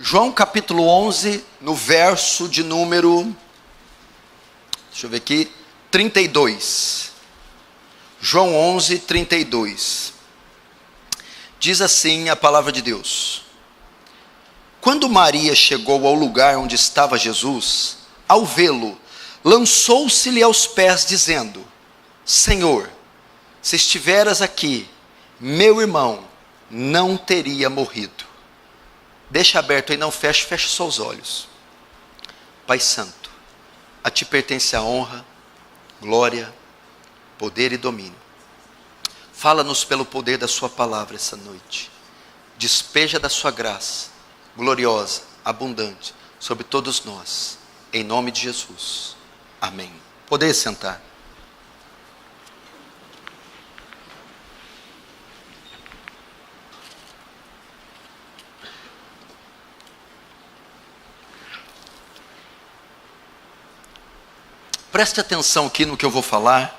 João capítulo 11, no verso de número, deixa eu ver aqui, 32. João 11, 32. Diz assim a palavra de Deus: Quando Maria chegou ao lugar onde estava Jesus, ao vê-lo, lançou-se-lhe aos pés, dizendo: Senhor, se estiveras aqui, meu irmão não teria morrido. Deixa aberto aí, não feche só os olhos. Pai Santo, a ti pertence a honra, glória, poder e domínio. Fala-nos pelo poder da sua palavra essa noite. Despeja da sua graça, gloriosa, abundante, sobre todos nós. Em nome de Jesus. Amém. Poder sentar. Preste atenção aqui no que eu vou falar,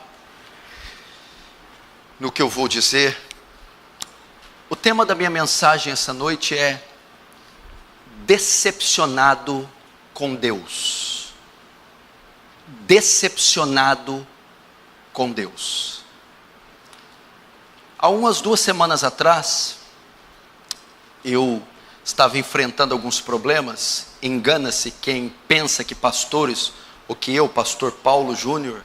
no que eu vou dizer. O tema da minha mensagem essa noite é decepcionado com Deus. Decepcionado com Deus. Há umas 2 semanas atrás, eu estava enfrentando alguns problemas. Engana-se quem pensa que pastores, ou que eu, pastor Paulo Júnior,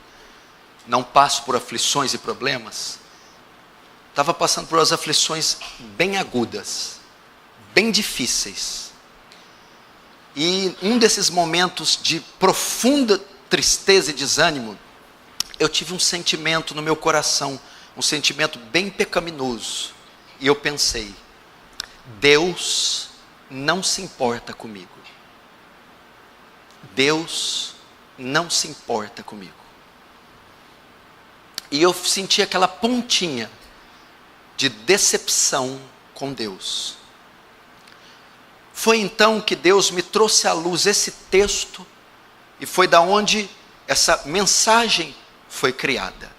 não passo por aflições e problemas. Estava passando por umas aflições bem agudas, bem difíceis. E um desses momentos de profunda tristeza e desânimo, eu tive um sentimento no meu coração, um sentimento bem pecaminoso. E eu pensei: Deus não se importa comigo. Deus não se importa comigo. E eu senti aquela pontinha de decepção com Deus. Foi então que Deus me trouxe à luz esse texto, e foi da onde essa mensagem foi criada.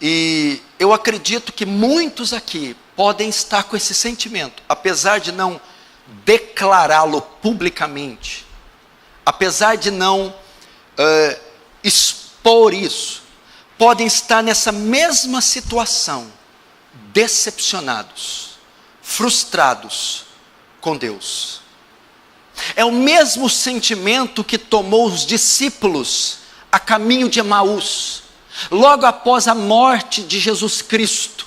E eu acredito que muitos aqui podem estar com esse sentimento, apesar de não declará-lo publicamente, apesar de não expor isso, podem estar nessa mesma situação, decepcionados, frustrados com Deus. É o mesmo sentimento que tomou os discípulos a caminho de Emaús, logo após a morte de Jesus Cristo.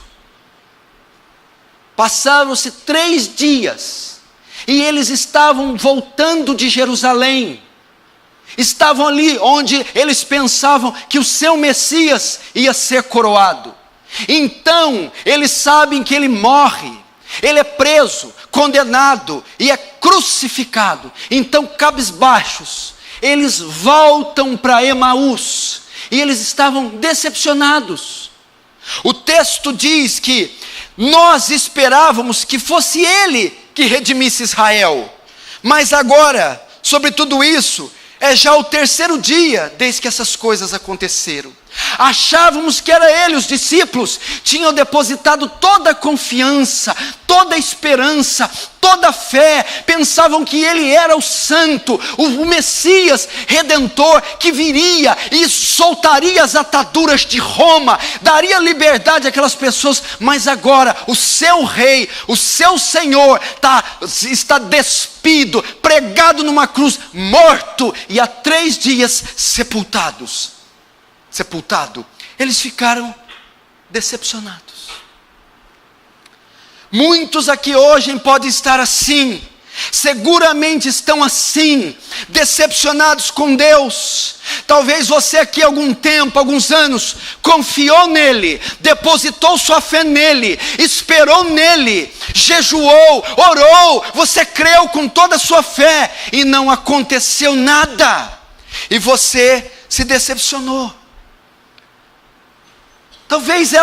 Passaram-se 3 dias, e eles estavam voltando de Jerusalém. Estavam ali onde eles pensavam que o seu Messias ia ser coroado. Então, eles sabem que ele morre, ele é preso, condenado e é crucificado. Então, cabisbaixos, eles voltam para Emaús, e eles estavam decepcionados. O texto diz que nós esperávamos que fosse ele que redimisse Israel, mas agora, sobre tudo isso, é já o 3º dia desde que essas coisas aconteceram. Achávamos que era ele, os discípulos tinham depositado toda a confiança, toda a esperança, toda a fé, pensavam que ele era o santo, o Messias redentor que viria e soltaria as ataduras de Roma, daria liberdade àquelas pessoas. Mas agora o seu rei, o seu Senhor está despido, pregado numa cruz, morto, e há 3 dias sepultado. Eles ficaram decepcionados. Muitos aqui hoje podem estar assim, seguramente estão assim, decepcionados com Deus. Talvez você aqui há algum tempo, alguns anos, confiou nele, depositou sua fé nele, esperou nele, jejuou, orou, você creu com toda a sua fé, e não aconteceu nada, e você se decepcionou. Talvez é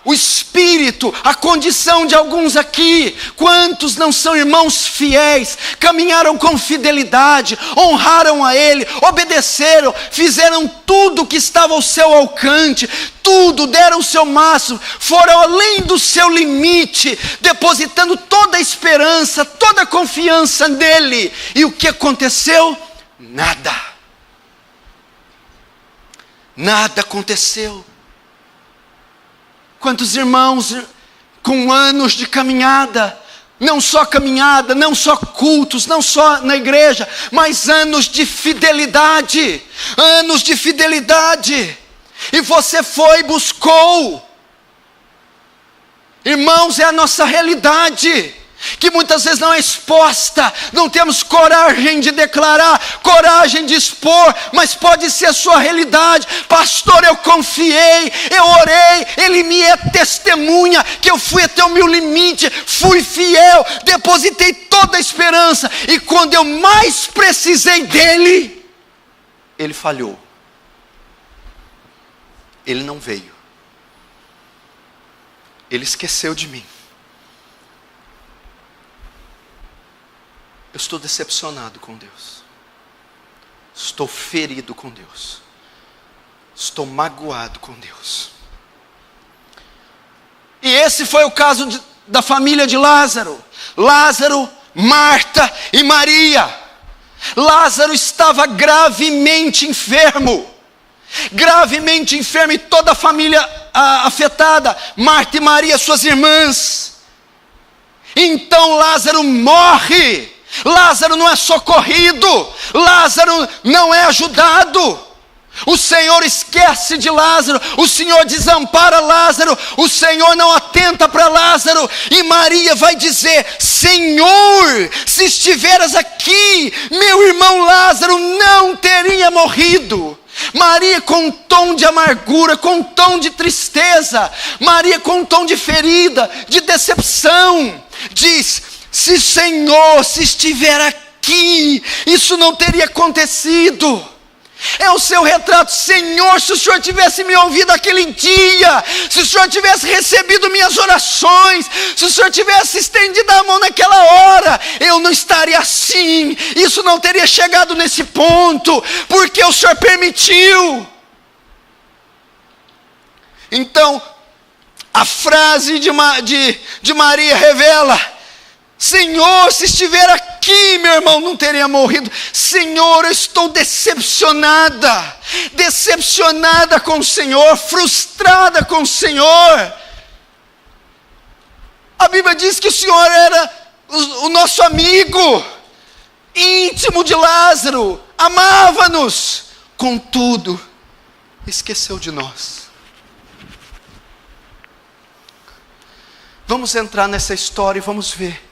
o espírito, a condição de alguns aqui. Quantos não são irmãos fiéis, caminharam com fidelidade, honraram a Ele, obedeceram, fizeram tudo o que estava ao seu alcance, tudo, deram o seu máximo, foram além do seu limite, depositando toda a esperança, toda a confiança nele. E o que aconteceu? Nada. Nada aconteceu. Quantos irmãos com anos de caminhada, não só cultos, não só na igreja, mas anos de fidelidade, e você foi e buscou. Irmãos, é a nossa realidade, que muitas vezes não é exposta, não temos coragem de declarar, coragem de expor, mas pode ser a sua realidade. Pastor, eu confiei, eu orei, Ele me é testemunha, que eu fui até o meu limite, fui fiel, depositei toda a esperança, e quando eu mais precisei dEle, Ele falhou, Ele não veio, Ele esqueceu de mim. Eu estou decepcionado com Deus, estou ferido com Deus, estou magoado com Deus. E esse foi o caso da família de Lázaro. Lázaro, Marta e Maria. Lázaro estava gravemente enfermo, e toda a família afetada, Marta e Maria, suas irmãs. Então Lázaro morre. Lázaro não é socorrido, Lázaro não é ajudado. O Senhor esquece de Lázaro, o Senhor desampara Lázaro, o Senhor não atenta para Lázaro. E Maria vai dizer: Senhor, se estiveras aqui, meu irmão Lázaro não teria morrido. Maria com um tom de amargura, com um tom de tristeza, Maria com um tom de ferida, de decepção, diz: se Senhor, se estiver aqui, isso não teria acontecido. É o seu retrato. Senhor, se o Senhor tivesse me ouvido aquele dia, se o Senhor tivesse recebido minhas orações, se o Senhor tivesse estendido a mão naquela hora, eu não estaria assim, isso não teria chegado nesse ponto, porque o Senhor permitiu. Então, a frase de Maria revela: Senhor, se estiver aqui, meu irmão não teria morrido. Senhor, eu estou decepcionada com o Senhor, frustrada com o Senhor. A Bíblia diz que o Senhor era o nosso amigo, íntimo de Lázaro, amava-nos, contudo, esqueceu de nós. Vamos entrar nessa história e vamos ver.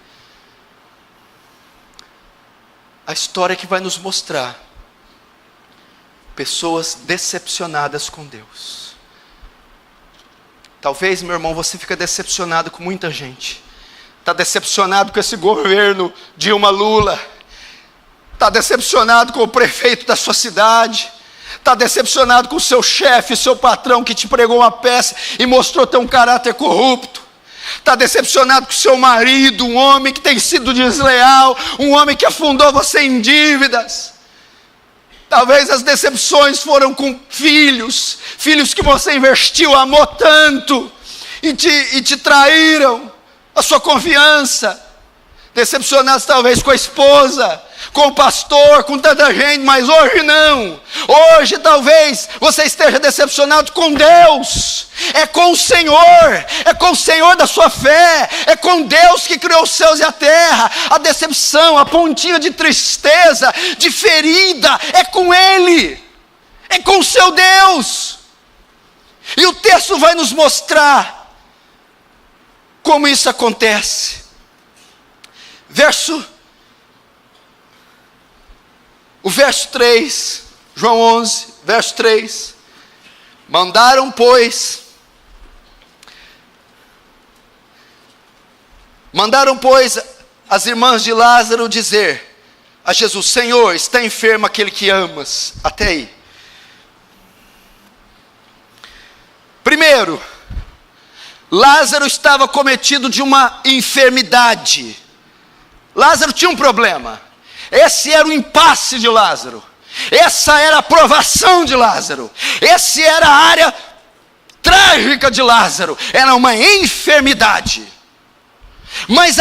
A história que vai nos mostrar pessoas decepcionadas com Deus. Talvez, meu irmão, você fica decepcionado com muita gente. Está decepcionado com esse governo Dilma Lula. Está decepcionado com o prefeito da sua cidade. Está decepcionado com o seu chefe, seu patrão que te pregou uma peça e mostrou ter um caráter corrupto. Está decepcionado com seu marido, um homem que tem sido desleal, um homem que afundou você em dívidas. Talvez as decepções foram com filhos que você investiu, amou tanto, e te traíram a sua confiança. Decepcionados talvez com a esposa, com o pastor, com tanta gente, mas hoje não. Hoje talvez você esteja decepcionado com Deus. É com o Senhor da sua fé, é com Deus que criou os céus e a terra. A decepção, a pontinha de tristeza, de ferida, é com Ele, é com o seu Deus. E o texto vai nos mostrar como isso acontece. O verso 3, João 11, verso 3. Mandaram, pois, as irmãs de Lázaro dizer a Jesus: Senhor, está enfermo aquele que amas. Até aí. Primeiro, Primeiro, Lázaro estava cometido de uma enfermidade. Lázaro tinha um problema. Esse era o impasse de Lázaro. Essa era a provação de Lázaro. Essa era a área trágica de Lázaro. Era uma enfermidade. Mas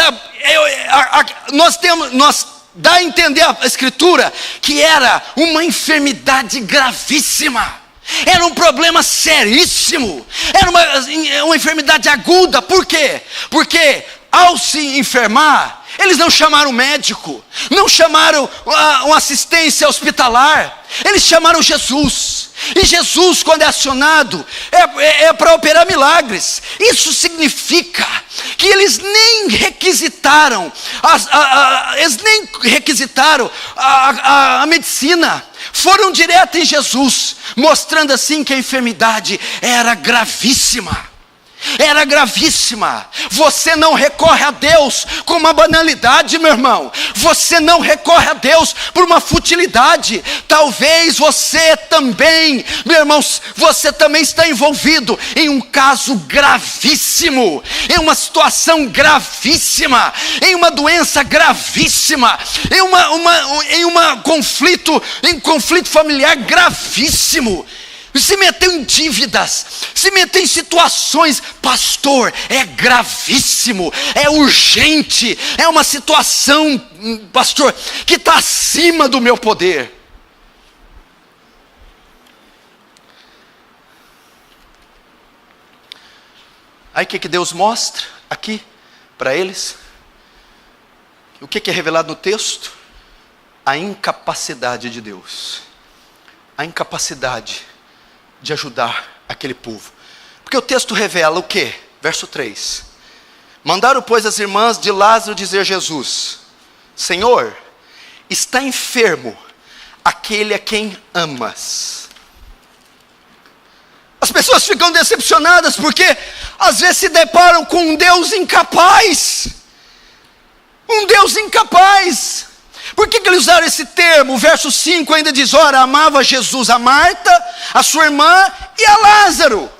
nós dá a entender a Escritura que era uma enfermidade gravíssima. Era um problema seríssimo. Era uma enfermidade aguda. Por quê? Porque ao se enfermar, eles não chamaram médico, não chamaram uma assistência hospitalar, eles chamaram Jesus. E Jesus, quando é acionado, é para operar milagres. Isso significa que eles nem requisitaram a medicina. Foram direto em Jesus, mostrando assim que a enfermidade era gravíssima. Era gravíssima. Você não recorre a Deus com uma banalidade, meu irmão. Você não recorre a Deus por uma futilidade. Talvez você também, meu irmão, você também está envolvido em um caso gravíssimo, em uma situação gravíssima, em uma doença gravíssima, em um conflito familiar gravíssimo. Se meteu em dívidas, se meteu em situações, pastor, é gravíssimo, é urgente, é uma situação, pastor, que está acima do meu poder. Aí o que Deus mostra aqui para eles? O que é revelado no texto? A incapacidade de Deus, a incapacidade de ajudar aquele povo. Porque o texto revela o quê? Verso 3. Mandaram, pois, as irmãs de Lázaro dizer a Jesus: Senhor, está enfermo aquele a quem amas. As pessoas ficam decepcionadas porque às vezes se deparam com um Deus incapaz. Um Deus incapaz. Por que eles usaram esse termo? O verso 5 ainda diz: ora, amava Jesus a Marta, a sua irmã e a Lázaro.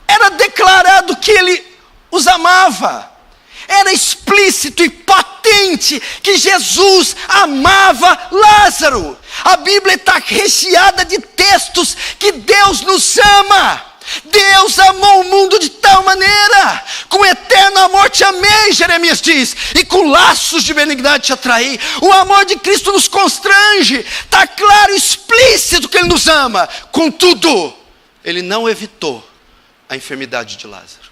Era declarado que ele os amava. Era explícito e patente que Jesus amava Lázaro. A Bíblia está recheada de textos que Deus nos ama. Deus amou o mundo de tal maneira, com eterno amor te amei, Jeremias diz, e com laços de benignidade te atraí. O amor de Cristo nos constrange, está claro e explícito que Ele nos ama. Contudo, Ele não evitou a enfermidade de Lázaro.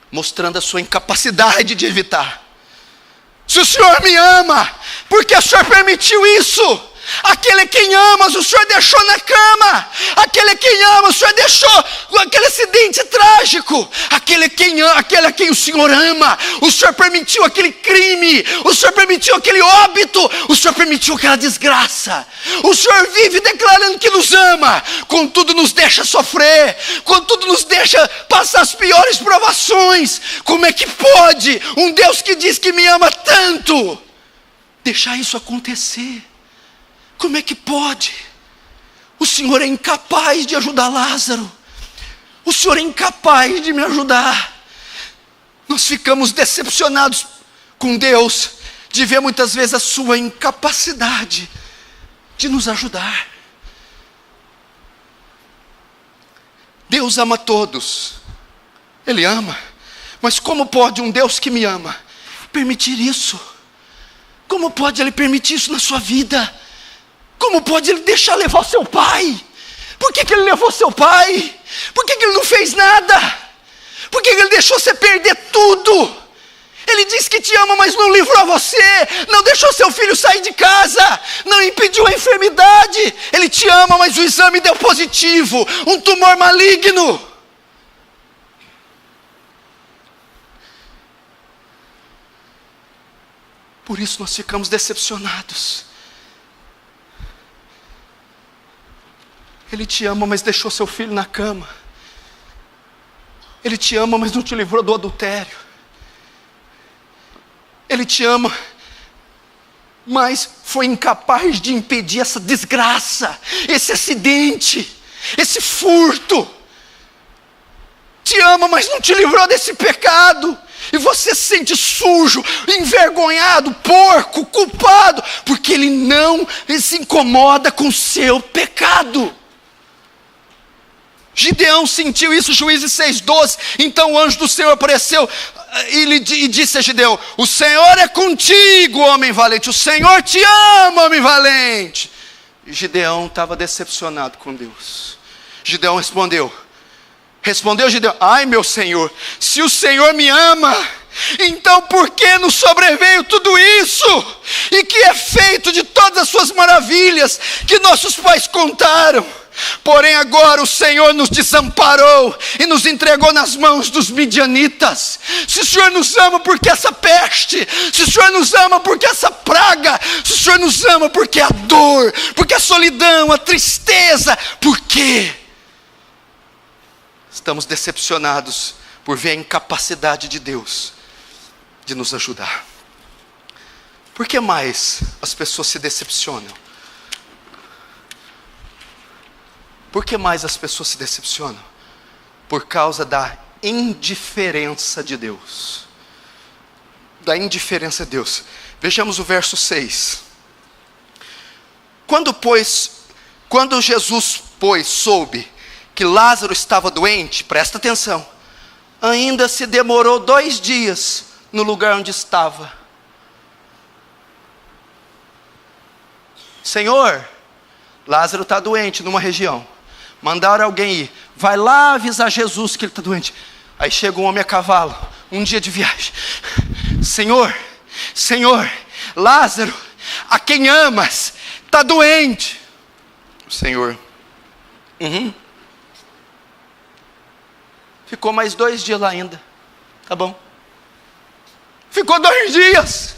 Mostrando a sua incapacidade de evitar. Se o Senhor me ama, por que o Senhor permitiu isso? Aquele a quem amas, o Senhor deixou na cama. Aquele a quem ama, o Senhor deixou aquele acidente trágico. Aquele a quem o Senhor ama, o Senhor permitiu aquele crime. O Senhor permitiu aquele óbito. O Senhor permitiu aquela desgraça. O Senhor vive declarando que nos ama, contudo nos deixa sofrer, contudo nos deixa passar as piores provações. Como é que pode um Deus que diz que me ama tanto deixar isso acontecer? Como é que pode? O Senhor é incapaz de ajudar Lázaro. O Senhor é incapaz de me ajudar. Nós ficamos decepcionados com Deus, de ver muitas vezes a sua incapacidade de nos ajudar. Deus ama todos. Ele ama. Mas como pode um Deus que me ama permitir isso? Como pode Ele permitir isso na sua vida? Como pode Ele deixar levar o seu pai? Por que Ele levou seu pai? Por que Ele não fez nada? Por que Ele deixou você perder tudo? Ele disse que te ama, mas não livrou você. Não deixou seu filho sair de casa. Não impediu a enfermidade. Ele te ama, mas o exame deu positivo. Um tumor maligno. Por isso nós ficamos decepcionados. Ele te ama, mas deixou seu filho na cama. Ele te ama, mas não te livrou do adultério. Ele te ama, mas foi incapaz de impedir essa desgraça, esse acidente, esse furto. Te ama, mas não te livrou desse pecado. E você se sente sujo, envergonhado, porco, culpado, porque ele não se incomoda com o seu pecado. Gideão sentiu isso, Juízes 6:12. Então o anjo do Senhor apareceu e disse a Gideão: o Senhor é contigo, homem valente, o Senhor te ama, homem valente. E Gideão estava decepcionado com Deus. Gideão respondeu Gideão: ai meu Senhor, se o Senhor me ama, então por que nos sobreveio tudo isso? E que é feito de todas as suas maravilhas que nossos pais contaram? Porém agora o Senhor nos desamparou e nos entregou nas mãos dos midianitas. Se o Senhor nos ama, porque essa peste? Se o Senhor nos ama, porque essa praga? Se o Senhor nos ama, porque a dor, porque a solidão, a tristeza? Por quê? Estamos decepcionados por ver a incapacidade de Deus de nos ajudar. Por que mais as pessoas se decepcionam? Por que mais as pessoas se decepcionam? Por causa da indiferença de Deus. Da indiferença de Deus. Vejamos o verso 6. Quando Jesus, pois, soube que Lázaro estava doente, presta atenção, ainda se demorou 2 dias no lugar onde estava. Senhor, Lázaro está doente numa região. Mandaram alguém ir, vai lá avisar Jesus que ele está doente. Aí chega um homem a cavalo, um dia de viagem. Senhor, Lázaro, a quem amas, está doente. O Senhor, ficou mais 2 dias lá ainda, tá bom. Ficou 2 dias.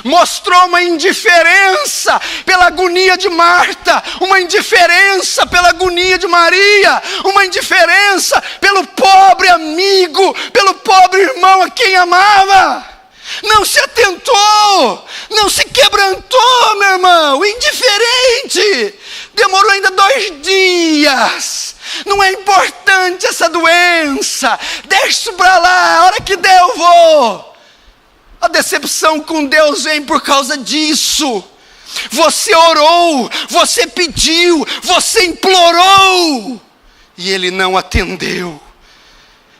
Mostrou uma indiferença pela agonia de Marta, uma indiferença pela agonia de Maria, uma indiferença pelo pobre amigo, pelo pobre irmão a quem amava. Não se atentou, não se quebrantou, meu irmão, indiferente. Demorou ainda 2 dias. Não é importante essa doença, deixa isso para lá, a hora que der eu vou. A decepção com Deus vem por causa disso. Você orou, você pediu, você implorou, e Ele não atendeu.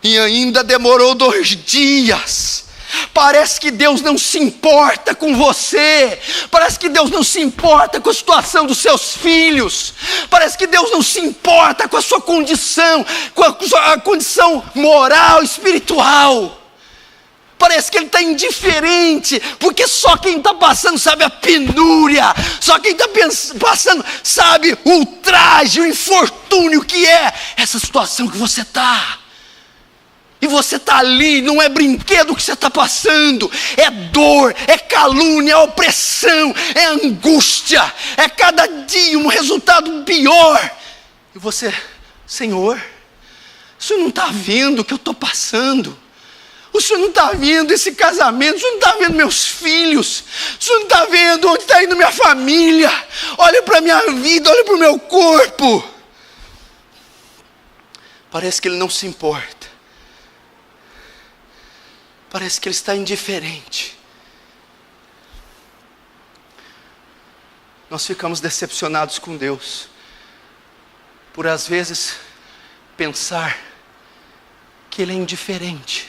E ainda demorou 2 dias. Parece que Deus não se importa com você. Parece que Deus não se importa com a situação dos seus filhos. Parece que Deus não se importa com a sua condição, com a sua condição moral, espiritual. Parece que Ele está indiferente, porque só quem está passando sabe a penúria, só quem está passando sabe o ultraje, o infortúnio que é essa situação que você está. E você está ali, não é brinquedo que você está passando, é dor, é calúnia, é opressão, é angústia, é cada dia um resultado pior. E você, Senhor, o Senhor não está vendo o que eu estou passando? O Senhor não está vendo esse casamento, o Senhor não está vendo meus filhos, o Senhor não está vendo onde está indo minha família? Olha para a minha vida, olha para o meu corpo. Parece que Ele não se importa. Parece que Ele está indiferente. Nós ficamos decepcionados com Deus, por às vezes pensar que Ele é indiferente.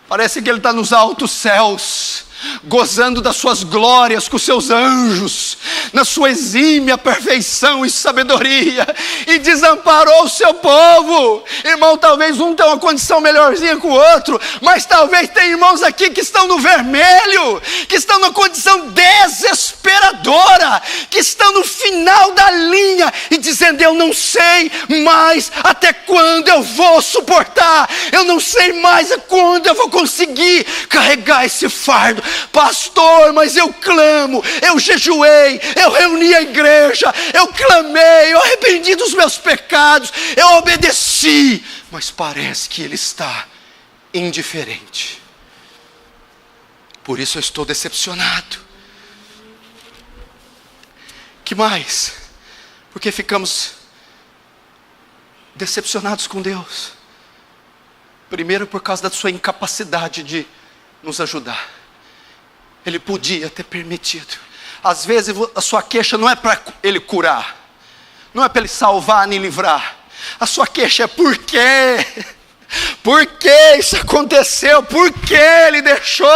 Parece que Ele está nos altos céus, gozando das suas glórias com seus anjos, na sua exímia perfeição e sabedoria, e desamparou o seu povo. Irmão, talvez um tenha uma condição melhorzinha que o outro, mas talvez tem irmãos aqui que estão no vermelho, que estão numa condição desesperadora, que estão no final da linha, e dizendo: eu não sei mais até quando eu vou suportar, eu não sei mais a quando eu vou conseguir carregar esse fardo. Pastor, mas eu clamo, eu jejuei, eu reuni a igreja, eu clamei, eu arrependi dos meus pecados, eu obedeci, mas parece que Ele está indiferente. Por isso eu estou decepcionado. Que mais? Porque ficamos decepcionados com Deus. Primeiro, por causa da sua incapacidade de nos ajudar. Ele podia ter permitido. Às vezes a sua queixa não é para Ele curar, não é para Ele salvar nem livrar. A sua queixa é por quê? Por que isso aconteceu? Por que Ele deixou?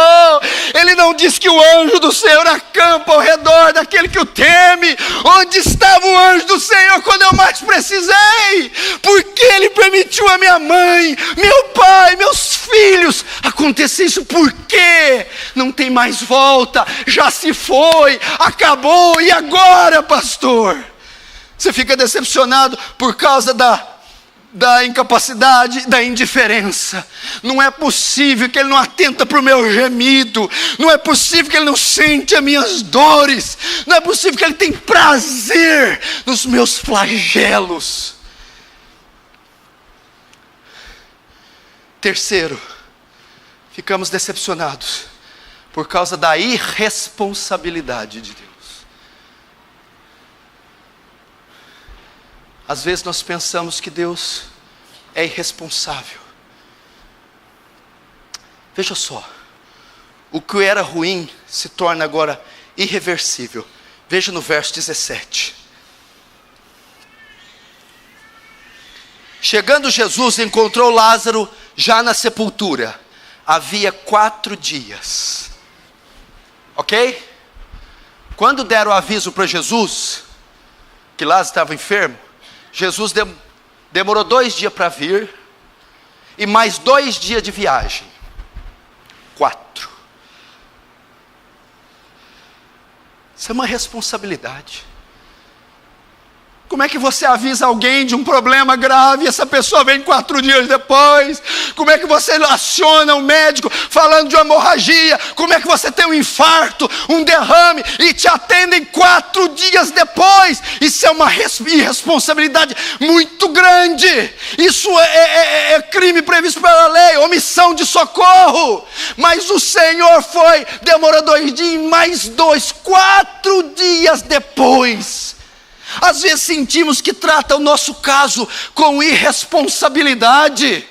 Ele não disse que o anjo do Senhor acampa ao redor daquele que o teme. Onde estava o anjo do Senhor quando eu mais precisei? Por que Ele permitiu a minha mãe, meu pai, meus filhos acontecer isso? Por quê? Não tem mais volta, já se foi, acabou, e agora, pastor? Você fica decepcionado por causa da incapacidade, da indiferença. Não é possível que Ele não atenta para o meu gemido. Não é possível que Ele não sente as minhas dores. Não é possível que Ele tenha prazer nos meus flagelos. Terceiro, ficamos decepcionados por causa da irresponsabilidade de Deus. Às vezes nós pensamos que Deus é irresponsável. Veja só, o que era ruim se torna agora irreversível. Veja no verso 17. Chegando Jesus, encontrou Lázaro já na sepultura. Havia 4 dias. Ok? Quando deram o aviso para Jesus que Lázaro estava enfermo, Jesus demorou 2 dias para vir, e mais 2 dias de viagem. 4. Isso é uma responsabilidade. Como é que você avisa alguém de um problema grave e essa pessoa vem 4 dias depois? Como é que você aciona um médico falando de uma hemorragia? Como é que você tem um infarto, um derrame e te atendem 4 dias depois? Isso é uma irresponsabilidade muito grande. Isso é crime previsto pela lei, omissão de socorro. Mas o Senhor demorou 2 dias, mais 2, 4 dias depois. Às vezes sentimos que trata o nosso caso com irresponsabilidade.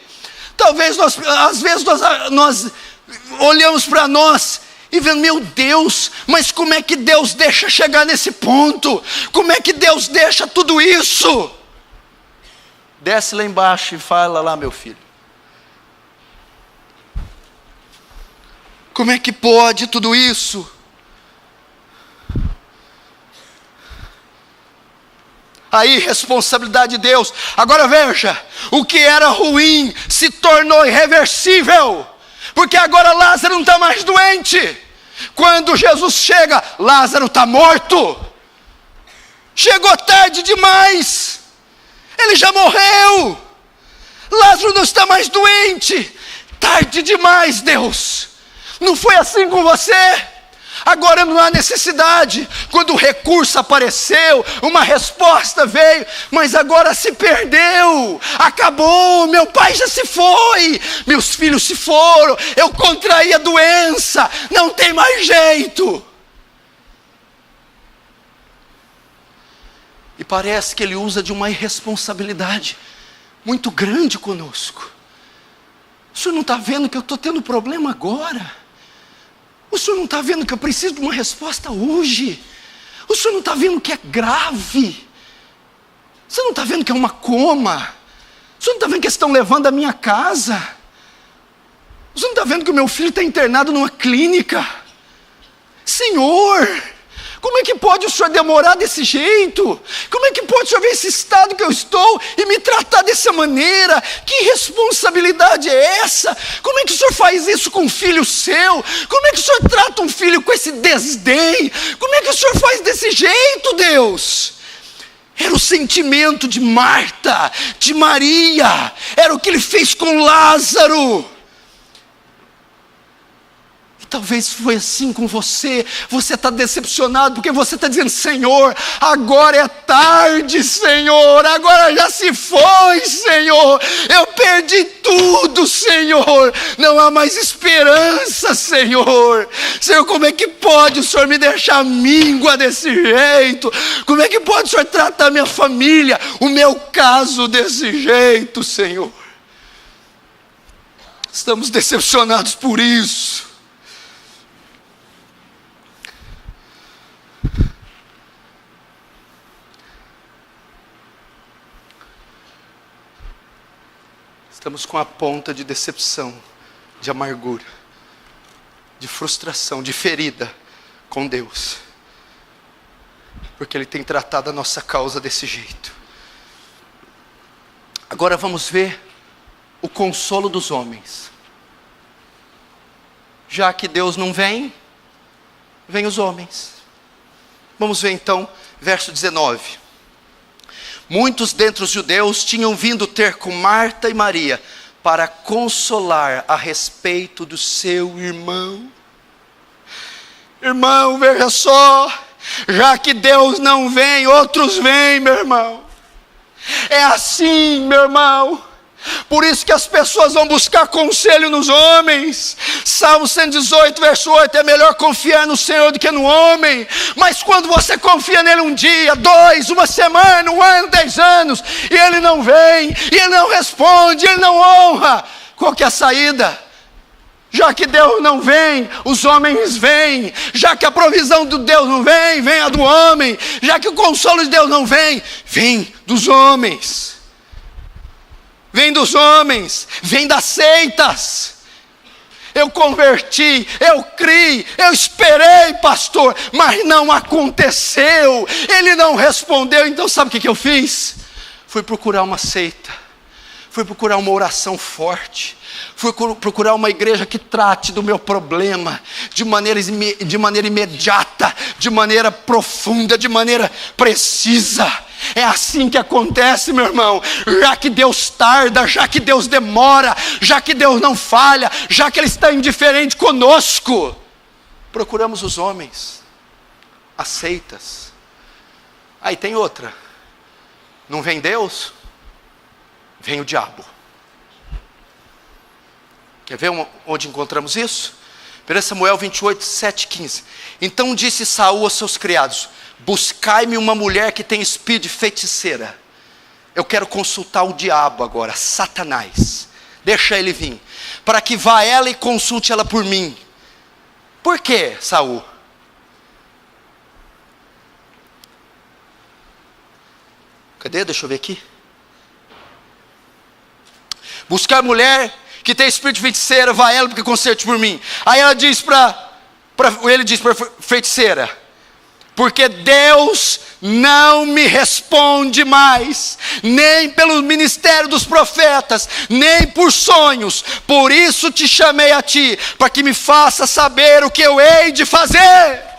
Talvez às vezes nós olhamos para nós e vemos, meu Deus, mas como é que Deus deixa chegar nesse ponto? Como é que Deus deixa tudo isso? Desce lá embaixo e fala lá, meu filho. Como é que pode tudo isso? A irresponsabilidade de Deus. Agora veja, o que era ruim se tornou irreversível, porque agora Lázaro não está mais doente. Quando Jesus chega, Lázaro está morto. Chegou tarde demais, ele já morreu. Lázaro não está mais doente. Tarde demais, Deus. Não foi assim com você? Agora não há necessidade. Quando o recurso apareceu, uma resposta veio, mas agora se perdeu, acabou, meu pai já se foi, meus filhos se foram, eu contraí a doença, não tem mais jeito. E parece que Ele usa de uma irresponsabilidade muito grande conosco. O senhor não está vendo que eu estou tendo problema agora? O senhor não está vendo que eu preciso de uma resposta hoje? O senhor não está vendo que é grave? Você não está vendo que é uma coma? O senhor não está vendo que eles estão levando a minha casa? O senhor não está vendo que o meu filho está internado numa clínica? Senhor, como é que pode o senhor demorar desse jeito? Como é que pode o senhor ver esse estado que eu estou e me tratar dessa maneira? Que responsabilidade é essa? Como é que o senhor faz isso com um filho seu? Como é que o senhor trata um filho com esse desdém? Como é que o senhor faz desse jeito, Deus? Era o sentimento de Marta, de Maria, era o que Ele fez com Lázaro. Talvez foi assim com você. Você está decepcionado porque você está dizendo: Senhor, agora é tarde, Senhor, agora já se foi, Senhor, eu perdi tudo, Senhor, não há mais esperança, Senhor. Senhor, como é que pode o Senhor me deixar míngua desse jeito? Como é que pode o Senhor tratar minha família, o meu caso desse jeito, Senhor? Estamos decepcionados por isso. Estamos com a ponta de decepção, de amargura, de frustração, de ferida com Deus, porque Ele tem tratado a nossa causa desse jeito. Agora vamos ver o consolo dos homens. Já que Deus não vem, vem os homens. Vamos ver então, verso 19. Muitos dentre os judeus tinham vindo ter com Marta e Maria para consolar a respeito do seu irmão. Irmão, veja só, já que Deus não vem, outros vêm, meu irmão. É assim, meu irmão. Por isso que as pessoas vão buscar conselho nos homens. Salmo 118, verso 8, é melhor confiar no Senhor do que no homem. Mas quando você confia nele um dia, 2, uma semana, 1 ano, 10 anos, e ele não vem, e ele não responde, ele não honra, qual que é a saída? Já que Deus não vem, os homens vêm. Já que a provisão de Deus não vem, vem a do homem. Já que o consolo de Deus não vem, vem dos homens. Vem dos homens, vem das seitas. Eu converti, eu criei, eu esperei, pastor, mas não aconteceu. Ele não respondeu. Então sabe o que eu fiz? Fui procurar uma seita, fui procurar uma oração forte, fui procurar uma igreja que trate do meu problema de maneira imediata, de maneira profunda, de maneira precisa. É assim que acontece, meu irmão. Já que Deus tarda, já que Deus demora, já que Deus não falha, já que Ele está indiferente conosco, procuramos os homens, as seitas. Aí tem outra. Não vem Deus, vem o diabo. Quer ver onde encontramos isso? 1 Samuel 28, 7, 15. Então disse Saul aos seus criados: buscai-me uma mulher que tem espírito de feiticeira. Eu quero consultar o diabo agora, Satanás. Deixa ele vir, para que vá ela e consulte ela por mim. Por quê, Saul? Cadê? Deixa eu ver aqui. Buscar a mulher que tem espírito de feiticeira, vá ela porque conserte por mim. Aí ela diz ele diz para a feiticeira: porque Deus não me responde mais, nem pelo ministério dos profetas, nem por sonhos. Por isso te chamei a ti, para que me faça saber o que eu hei de fazer.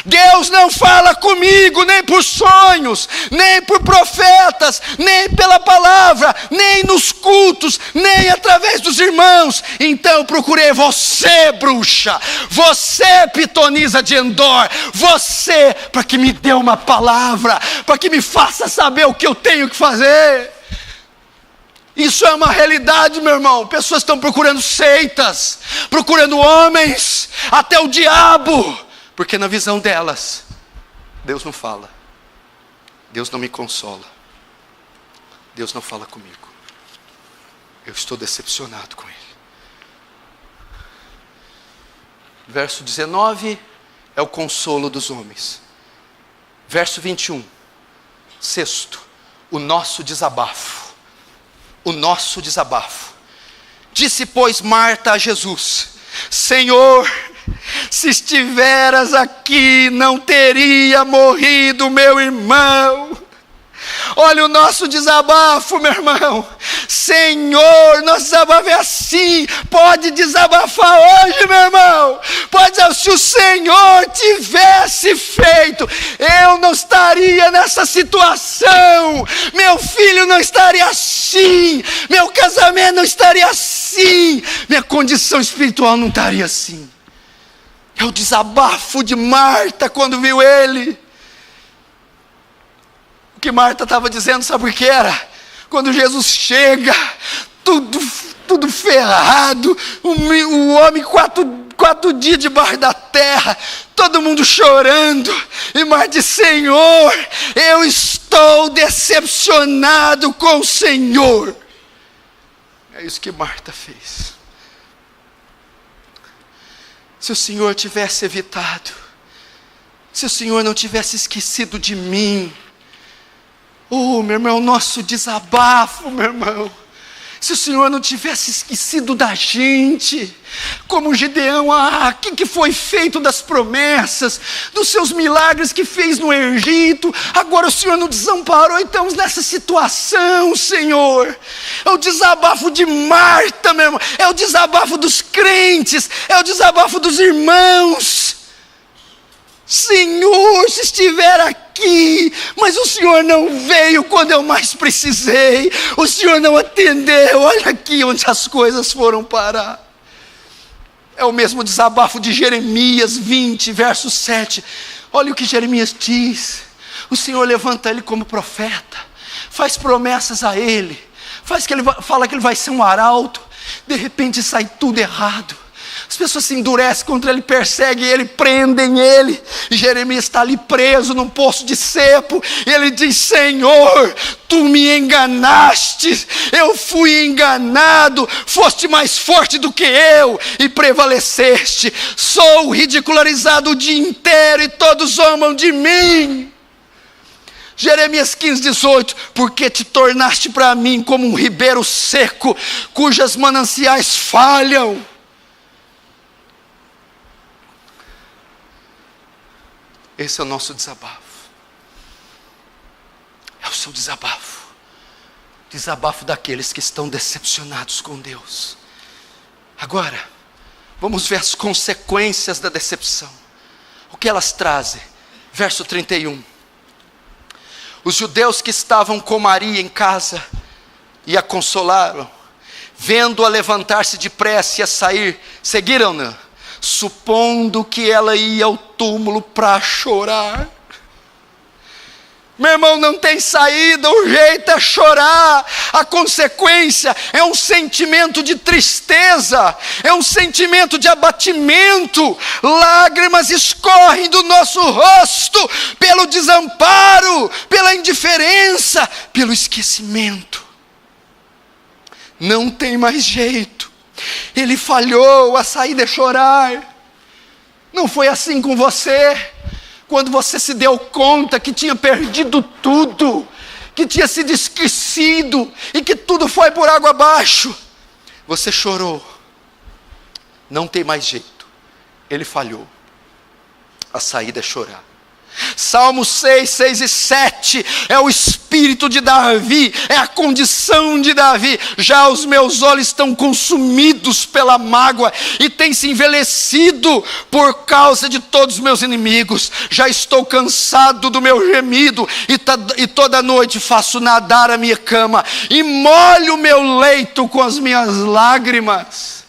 Deus não fala comigo nem por sonhos, nem por profetas, nem pela palavra, nem nos cultos, nem através dos irmãos. Então eu procurei você, bruxa, você, pitonisa de Endor, você, para que me dê uma palavra, para que me faça saber o que eu tenho que fazer. Isso é uma realidade, meu irmão. Pessoas estão procurando seitas, procurando homens, até o diabo, porque na visão delas, Deus não fala, Deus não me consola, Deus não fala comigo. Eu estou decepcionado com Ele. Verso 19 é o consolo dos homens. Verso 21, sexto, o nosso desabafo. O nosso desabafo. Disse, pois, Marta a Jesus: Senhor, se estiveras aqui, não teria morrido meu irmão. Olha o nosso desabafo, meu irmão. Senhor, nosso desabafo é assim. Pode desabafar hoje, meu irmão. Pode dizer: se o Senhor tivesse feito, eu não estaria nessa situação. Meu filho não estaria assim. Meu casamento não estaria assim. Minha condição espiritual não estaria assim. É o desabafo de Marta quando viu ele. O que Marta estava dizendo, sabe o que era? Quando Jesus chega, tudo ferrado, o homem quatro dias debaixo da terra, todo mundo chorando, e Marta diz: Senhor, eu estou decepcionado com o Senhor. É isso que Marta fez. Se o Senhor tivesse evitado, se o Senhor não tivesse esquecido de mim, meu irmão, nosso desabafo, meu irmão, se o Senhor não tivesse esquecido da gente, como Gideão, o que foi feito das promessas, dos seus milagres que fez no Egito, agora o Senhor nos desamparou e estamos nessa situação, Senhor. É o desabafo de Marta, meu irmão, é o desabafo dos crentes, é o desabafo dos irmãos. Senhor, se estiver aqui, mas o Senhor não veio quando eu mais precisei, o Senhor não atendeu, olha aqui onde as coisas foram parar. É o mesmo desabafo de Jeremias 20, verso 7, olha o que Jeremias diz: o Senhor levanta ele como profeta, faz promessas a ele, fala que ele vai ser um arauto, de repente sai tudo errado. As pessoas se endurecem contra ele, perseguem ele, prendem ele. E Jeremias está ali preso num poço de cepo. E ele diz: Senhor, tu me enganaste, eu fui enganado, foste mais forte do que eu e prevaleceste. Sou ridicularizado o dia inteiro e todos zombam de mim. Jeremias 15, 18, porque te tornaste para mim como um ribeiro seco, cujas mananciais falham. Esse é o nosso desabafo. É o seu desabafo. Desabafo daqueles que estão decepcionados com Deus. Agora, vamos ver as consequências da decepção. O que elas trazem? Verso 31. Os judeus que estavam com Maria em casa e a consolaram, vendo-a levantar-se depressa e a sair, seguiram-na, supondo que ela ia ao túmulo para chorar. Meu irmão, não tem saída, o jeito é chorar. A consequência é um sentimento de tristeza, é um sentimento de abatimento. Lágrimas escorrem do nosso rosto pelo desamparo, pela indiferença, pelo esquecimento. Não tem mais jeito. Ele falhou, a saída é chorar. Não foi assim com você? Quando você se deu conta que tinha perdido tudo, que tinha sido esquecido e que tudo foi por água abaixo, você chorou. Não tem mais jeito. Ele falhou. A saída é chorar. Salmos 6, 6 e 7 é o espírito de Davi, é a condição de Davi. Já os meus olhos estão consumidos pela mágoa e têm se envelhecido por causa de todos os meus inimigos. Já estou cansado do meu gemido e toda noite faço nadar a minha cama e molho o meu leito com as minhas lágrimas.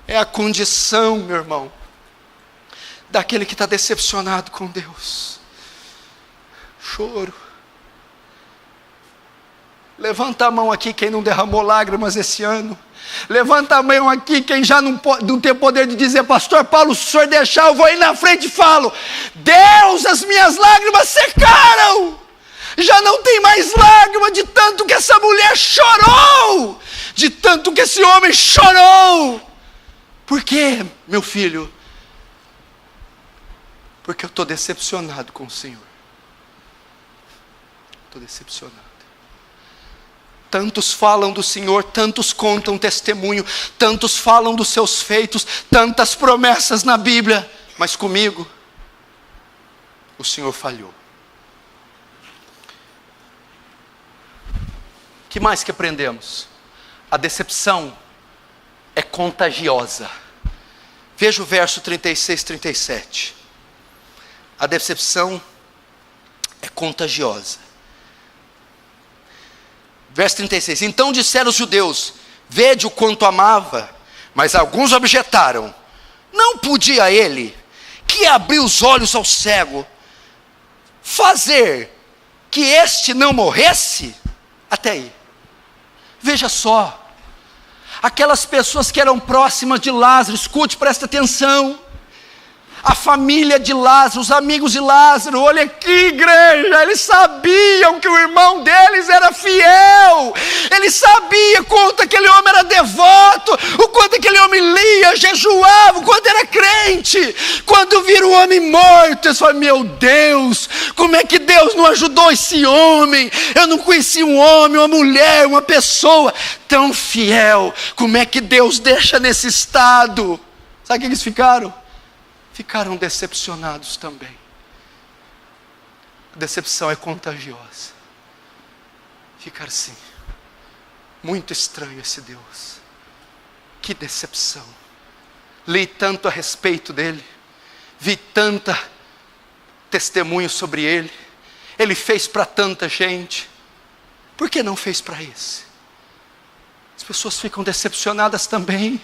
É a condição, meu irmão, daquele que está decepcionado com Deus. Choro. Levanta a mão aqui quem não derramou lágrimas esse ano. Levanta a mão aqui quem já não tem poder de dizer: pastor Paulo, se o senhor deixar, eu vou aí na frente e falo: Deus, as minhas lágrimas secaram. Já não tem mais lágrima de tanto que essa mulher chorou, de tanto que esse homem chorou. Por quê, meu filho? Porque eu estou decepcionado com o Senhor. Estou decepcionado. Tantos falam do Senhor, tantos contam testemunho, tantos falam dos seus feitos, tantas promessas na Bíblia, mas comigo, o Senhor falhou. O que mais que aprendemos? A decepção é contagiosa. Veja o verso 36, 37. A decepção é contagiosa. Verso 36. Então disseram os judeus: vede o quanto amava. Mas alguns objetaram: Não podia ele, que abriu os olhos ao cego, fazer que este não morresse? Até aí. Veja só, aquelas pessoas que eram próximas de Lázaro, escute, presta atenção, a família de Lázaro, os amigos de Lázaro, olha aqui, igreja, eles sabiam que o irmão deles era fiel, eles sabiam quanto aquele homem era devoto, o quanto aquele homem lia, jejuava, o quanto era crente. Quando viram o homem morto, eles falaram: meu Deus, como é que Deus não ajudou esse homem? Eu não conheci um homem, uma mulher, uma pessoa tão fiel, como é que Deus deixa nesse estado? Sabe o que eles ficaram? Ficaram decepcionados também. A decepção é contagiosa. Ficaram assim: muito estranho esse Deus, que decepção. Li tanto a respeito dele, vi tanta testemunho sobre ele, ele fez para tanta gente, por que não fez para esse? As pessoas ficam decepcionadas também.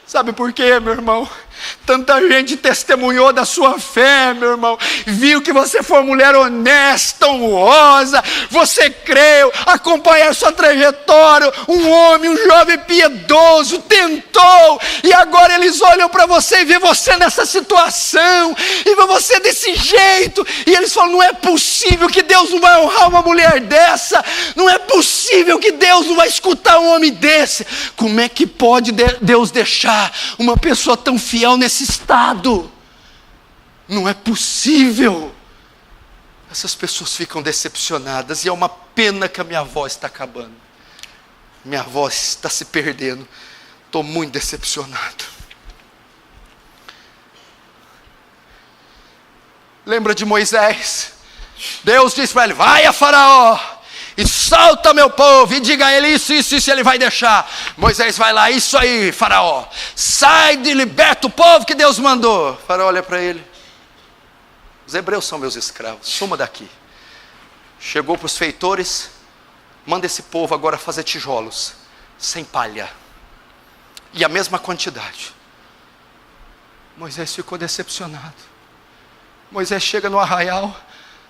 Sabe por quê, meu irmão? Tanta gente testemunhou da sua fé, meu irmão. Viu que você foi uma mulher honesta, honrosa. Você creu, acompanhou sua trajetória. Um homem, um jovem piedoso, tentou. E agora eles olham para você e vê você nessa situação. E vê você desse jeito. E eles falam: não é possível que Deus não vai honrar uma mulher dessa. Não é possível que Deus não vai escutar um homem desse. Como é que pode Deus deixar uma pessoa tão fiel nesse estado? Não é possível. Essas pessoas ficam decepcionadas, e é uma pena que a minha voz está acabando, minha voz está se perdendo, estou muito decepcionado. Lembra de Moisés? Deus disse para ele: vai a Faraó e solta meu povo, e diga a ele isso, ele vai deixar. Moisés vai lá: isso aí, Faraó, sai e liberta o povo que Deus mandou. Faraó olha para ele: os hebreus são meus escravos, suma daqui. Chegou para os feitores: manda esse povo agora fazer tijolos, sem palha, e a mesma quantidade. Moisés ficou decepcionado. Moisés chega no arraial,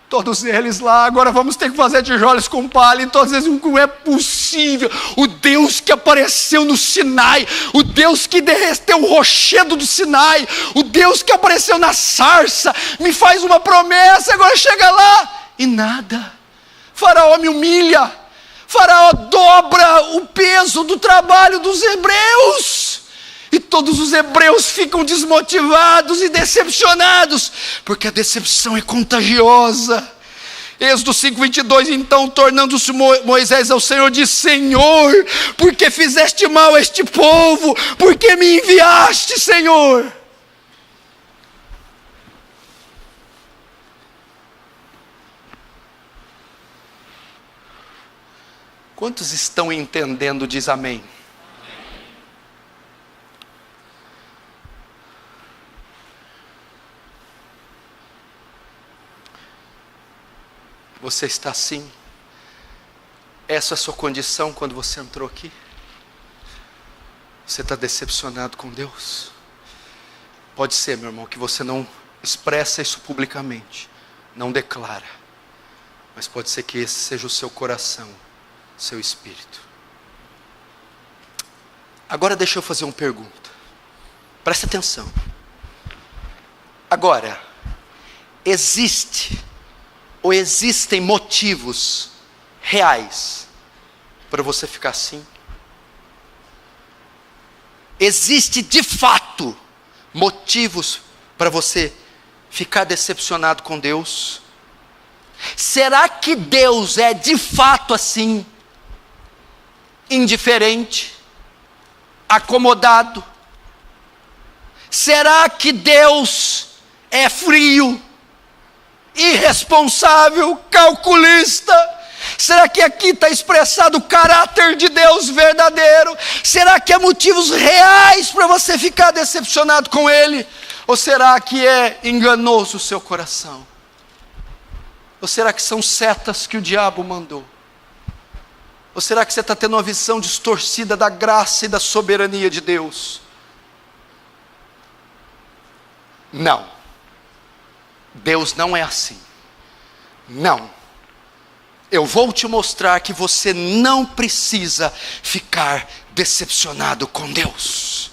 todos eles lá: agora vamos ter que fazer tijolos com palha. E todos eles: não é possível. O Deus que apareceu no Sinai, o Deus que derreteu o rochedo do Sinai, o Deus que apareceu na sarça, me faz uma promessa, agora chega lá e nada. Faraó me humilha, Faraó dobra o peso do trabalho dos hebreus. E todos os hebreus ficam desmotivados e decepcionados, porque a decepção é contagiosa. Êxodo 5:22, então, tornando-se Moisés ao Senhor, diz: Senhor, por que fizeste mal a este povo? Por que me enviaste, Senhor? Quantos estão entendendo? Diz amém. Você está assim? Essa é a sua condição quando você entrou aqui? Você está decepcionado com Deus? Pode ser, meu irmão, que você não expressa isso publicamente, não declara, mas pode ser que esse seja o seu coração, seu espírito. Agora deixa eu fazer uma pergunta, presta atenção. Agora, existem motivos reais para você ficar assim? Existe de fato motivos para você ficar decepcionado com Deus? Será que Deus é de fato assim, indiferente, acomodado? Será que Deus é frio, irresponsável, calculista? Será que aqui está expressado o caráter de Deus verdadeiro? Será que há motivos reais para você ficar decepcionado com Ele? Ou será que é enganoso o seu coração? Ou será que são setas que o diabo mandou? Ou será que você está tendo uma visão distorcida da graça e da soberania de Deus? Não. Deus não é assim. Não. Eu vou te mostrar que você não precisa ficar decepcionado com Deus.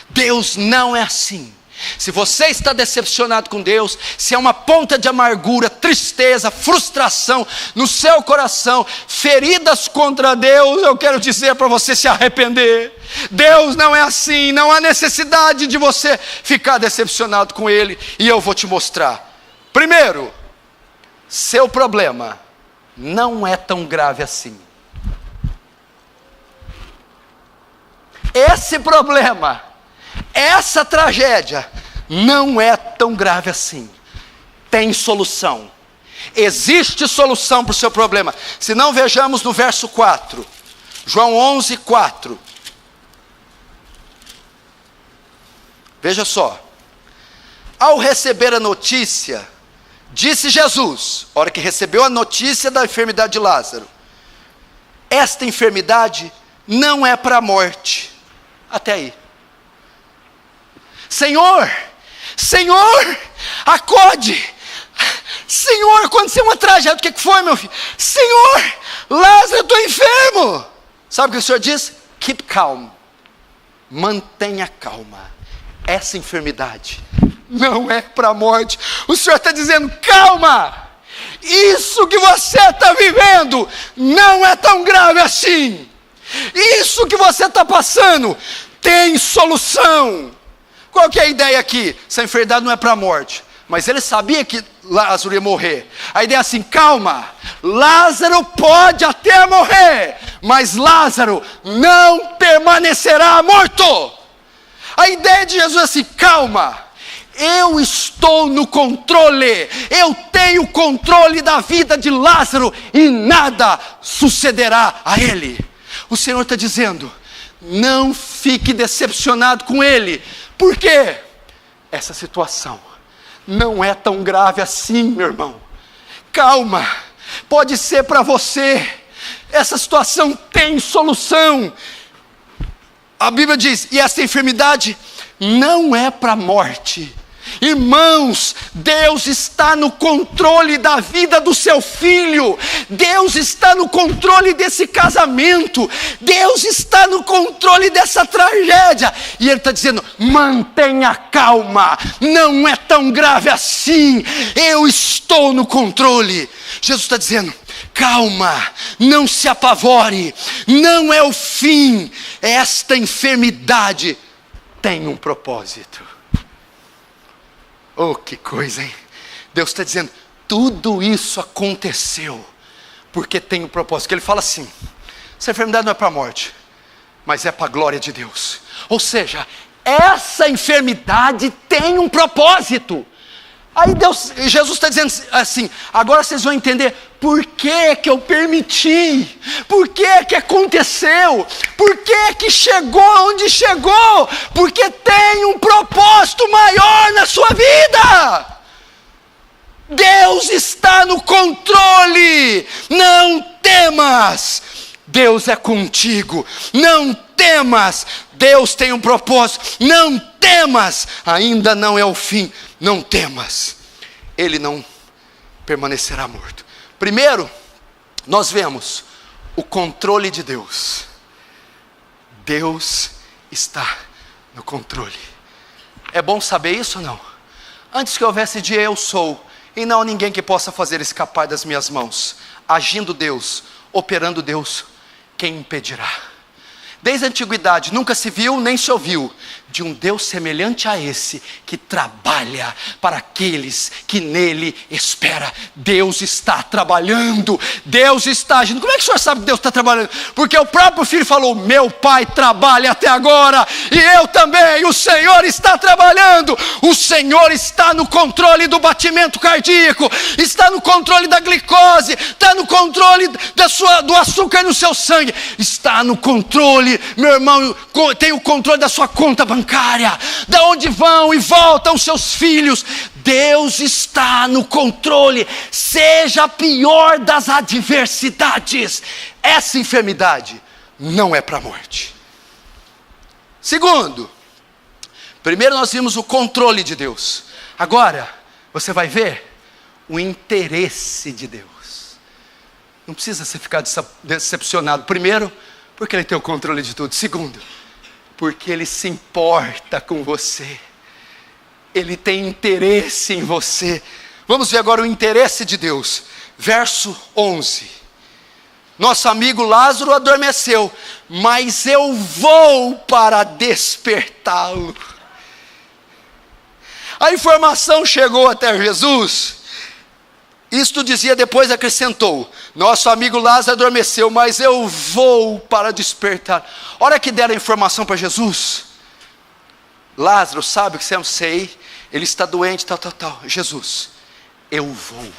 Deus não é assim. Se você está decepcionado com Deus, se é uma ponta de amargura, tristeza, frustração no seu coração, feridas contra Deus, eu quero dizer para você se arrepender. Deus não é assim, não há necessidade de você ficar decepcionado com Ele, e eu vou te mostrar. Primeiro, seu problema não é tão grave assim. Esse problema, essa tragédia, não é tão grave assim. Tem solução. Existe solução para o seu problema. Se não, vejamos no verso 4. João 11, 4. Veja só. Ao receber a notícia, disse Jesus, a hora que recebeu a notícia da enfermidade de Lázaro: esta enfermidade não é para a morte. Até aí. Senhor, Senhor, acode. Senhor, aconteceu uma tragédia. O que foi, meu filho? Senhor, Lázaro, eu estou enfermo. Sabe o que o Senhor diz? Keep calm. Mantenha calma. Essa enfermidade não é para a morte. O Senhor está dizendo: calma. Isso que você está vivendo não é tão grave assim. Isso que você está passando tem solução. Qual que é a ideia aqui? Essa enfermidade não é para a morte, mas ele sabia que Lázaro ia morrer. A ideia é assim: calma, Lázaro pode até morrer, mas Lázaro não permanecerá morto. A ideia de Jesus é assim: calma, eu estou no controle, eu tenho controle da vida de Lázaro e nada sucederá a ele. O Senhor está dizendo: não fique decepcionado com ele. Por quê? Essa situação não é tão grave assim, meu irmão. Calma, pode ser para você. Essa situação tem solução. A Bíblia diz: e essa enfermidade não é para a morte. Irmãos, Deus está no controle da vida do seu filho. Deus está no controle desse casamento. Deus está no controle dessa tragédia. E Ele está dizendo: mantenha calma, não é tão grave assim. Eu estou no controle. Jesus está dizendo: calma, não se apavore, não é o fim. Esta enfermidade tem um propósito. Oh, que coisa, hein? Deus está dizendo: tudo isso aconteceu porque tem um propósito. Que Ele fala assim: essa enfermidade não é para a morte, mas é para a glória de Deus. Ou seja, essa enfermidade tem um propósito. Aí Jesus está dizendo assim: agora vocês vão entender por que que eu permiti, por que que aconteceu, por que que chegou onde chegou, porque tem um propósito maior na sua vida. Deus está no controle. Não temas, Deus é contigo. Não temas, Deus tem um propósito. Não temas, ainda não é o fim. Não temas, ele não permanecerá morto. Primeiro, nós vemos o controle de Deus. Deus está no controle. É bom saber isso ou não? Antes que houvesse dia, eu sou, e não há ninguém que possa fazer escapar das minhas mãos. Agindo Deus, operando Deus, quem impedirá? Desde a antiguidade nunca se viu nem se ouviu de um Deus semelhante a esse, que trabalha para aqueles que nele esperam. Deus está trabalhando, Deus está agindo. Como é que o senhor sabe que Deus está trabalhando? Porque o próprio filho falou: meu pai trabalha até agora, e eu também. O Senhor está trabalhando. O Senhor está no controle do batimento cardíaco, está no controle da glicose, está no controle do açúcar no seu sangue, está no controle, meu irmão, tem o controle da sua conta bancária, da onde vão e voltam os seus filhos. Deus está no controle, seja a pior das adversidades. Essa enfermidade não é para a morte. Segundo, primeiro nós vimos o controle de Deus. Agora, você vai ver o interesse de Deus. Não precisa você ficar decepcionado. Primeiro, porque Ele tem o controle de tudo. Segundo, porque Ele se importa com você. Ele tem interesse em você. Vamos ver agora o interesse de Deus. Verso 11. Nosso amigo Lázaro adormeceu, mas eu vou para despertá-lo. A informação chegou até Jesus. Isto dizia, depois acrescentou: nosso amigo Lázaro adormeceu, mas eu vou para despertar. Hora que deram a informação para Jesus: Lázaro, sabe o que eu sei, ele está doente, tal. Jesus, eu vou.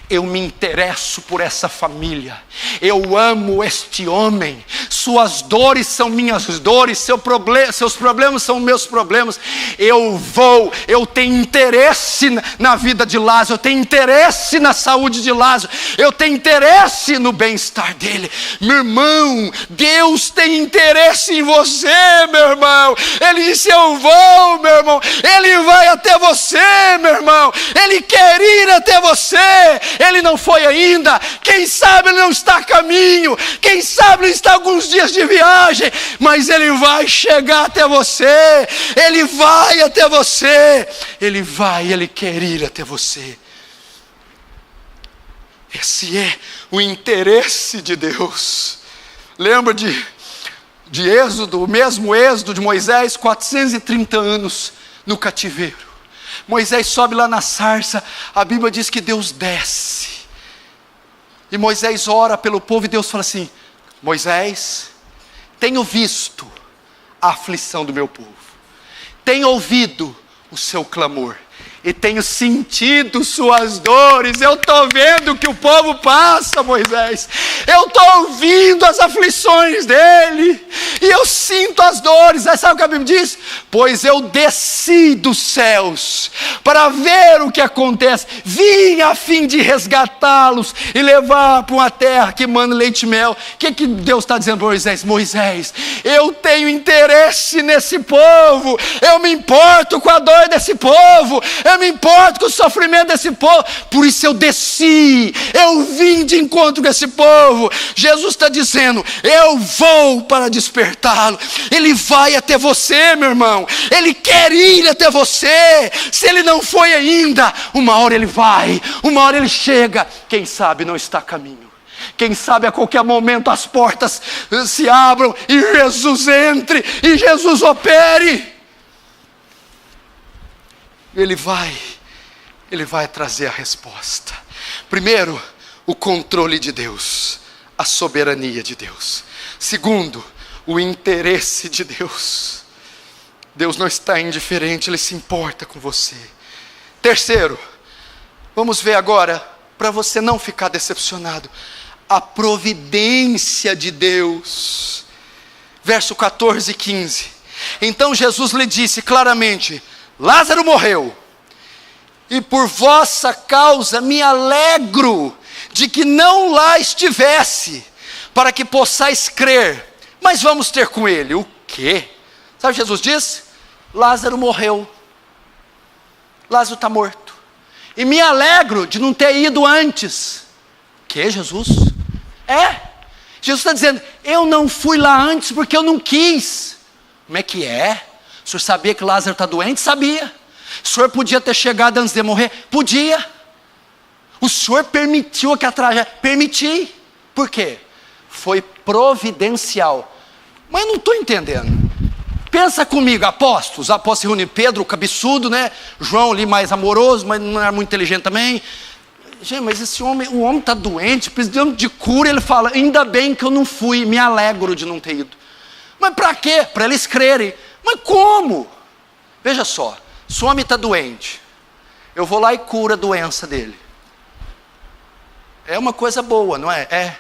Eu me interesso por essa família. Eu amo este homem. Suas dores são minhas dores. Seus problemas são meus problemas. Eu vou. Eu tenho interesse na vida de Lázaro. Eu tenho interesse na saúde de Lázaro. Eu tenho interesse no bem-estar dele. Meu irmão, Deus tem interesse em você, meu irmão. Ele disse: eu vou, meu irmão. Ele vai até você, meu irmão. Ele quer ir até você. Ele não foi ainda. Quem sabe ele não está a caminho. Quem sabe ele está alguns dias de viagem. Mas ele vai chegar até você. Ele vai até você. Ele quer ir até você. Esse é o interesse de Deus. Lembra de Êxodo, o mesmo Êxodo de Moisés, 430 anos no cativeiro. Moisés sobe lá na sarça, a Bíblia diz que Deus desce. E Moisés ora pelo povo e Deus fala assim: Moisés, tenho visto a aflição do meu povo, tenho ouvido o seu clamor, e tenho sentido suas dores. Eu estou vendo o que o povo passa, Moisés. Eu estou ouvindo as aflições dele. E eu sinto as dores. Aí sabe o que a Bíblia diz? Pois eu desci dos céus para ver o que acontece. Vim a fim de resgatá-los e levar para uma terra que manda leite e mel. O que Deus está dizendo para Moisés? Moisés, eu tenho interesse nesse povo. Eu me importo com a dor desse povo. Eu me importo com o sofrimento desse povo. Por isso eu desci. Eu vim de encontro com esse povo. Jesus está dizendo: eu vou para despertá-lo. Ele vai até você, meu irmão. Ele quer ir até você. Se ele não foi ainda, uma hora ele vai. Uma hora ele chega. Quem sabe não está a caminho. Quem sabe a qualquer momento as portas se abram e Jesus entre e Jesus opere. Ele vai trazer a resposta. Primeiro, o controle de Deus, a soberania de Deus. Segundo, o interesse de Deus. Deus não está indiferente, Ele se importa com você. Terceiro, vamos ver agora, para você não ficar decepcionado, a providência de Deus. Verso 14 e 15. Então Jesus lhe disse claramente: Lázaro morreu, e por vossa causa me alegro de que não lá estivesse, para que possais crer. Mas vamos ter com ele. O quê? Sabe o que Jesus disse? Lázaro morreu. Lázaro está morto. E me alegro de não ter ido antes. Que, Jesus? Jesus está dizendo: eu não fui lá antes porque eu não quis. Como é que é? O senhor sabia que Lázaro está doente? Sabia. O senhor podia ter chegado antes de morrer? Podia. O senhor permitiu que a tragédia... Permiti. Por quê? Foi providencial. Mas eu não estou entendendo. Pensa comigo, apóstolos. Os apóstolos se reúnem. Pedro, o cabeçudo, né? João ali mais amoroso, mas não era muito inteligente também. Gente, mas esse homem, o homem está doente, precisando de cura. Ele fala: ainda bem que eu não fui, me alegro de não ter ido. Mas para quê? Para eles crerem. Mas como? Veja só, se o homem está doente, eu vou lá e curo a doença dele. É uma coisa boa, não é? É.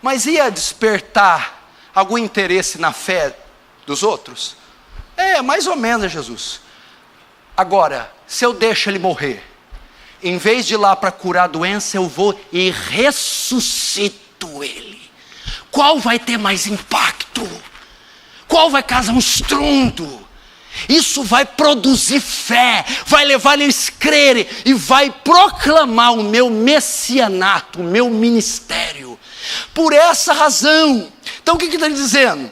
Mas ia despertar algum interesse na fé dos outros? É, mais ou menos, Jesus. Agora, se eu deixo ele morrer, em vez de ir lá para curar a doença, eu vou e ressuscito ele. Qual vai ter mais impacto? Qual vai causar um estrondo? Isso vai produzir fé, vai levar eles a crerem e vai proclamar o meu messianato, o meu ministério. Por essa razão, então o que está dizendo?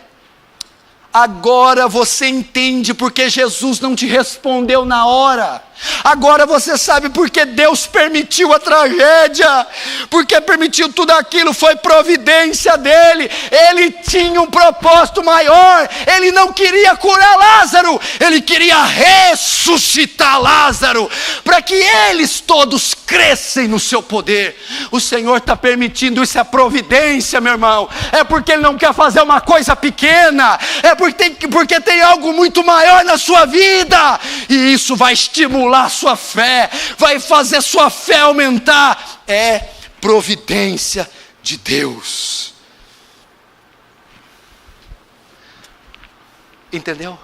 Agora você entende porque Jesus não te respondeu na hora. Agora você sabe porque Deus permitiu a tragédia, porque permitiu tudo aquilo, foi providência dele. Ele tinha um propósito maior, ele não queria curar Lázaro, ele queria ressuscitar Lázaro, para que eles todos crescem no seu poder. O Senhor está permitindo isso, é providência, meu irmão, é porque ele não quer fazer uma coisa pequena, é porque tem algo muito maior na sua vida, e isso vai estimular a sua fé, vai fazer sua fé aumentar. É providência de Deus. Entendeu?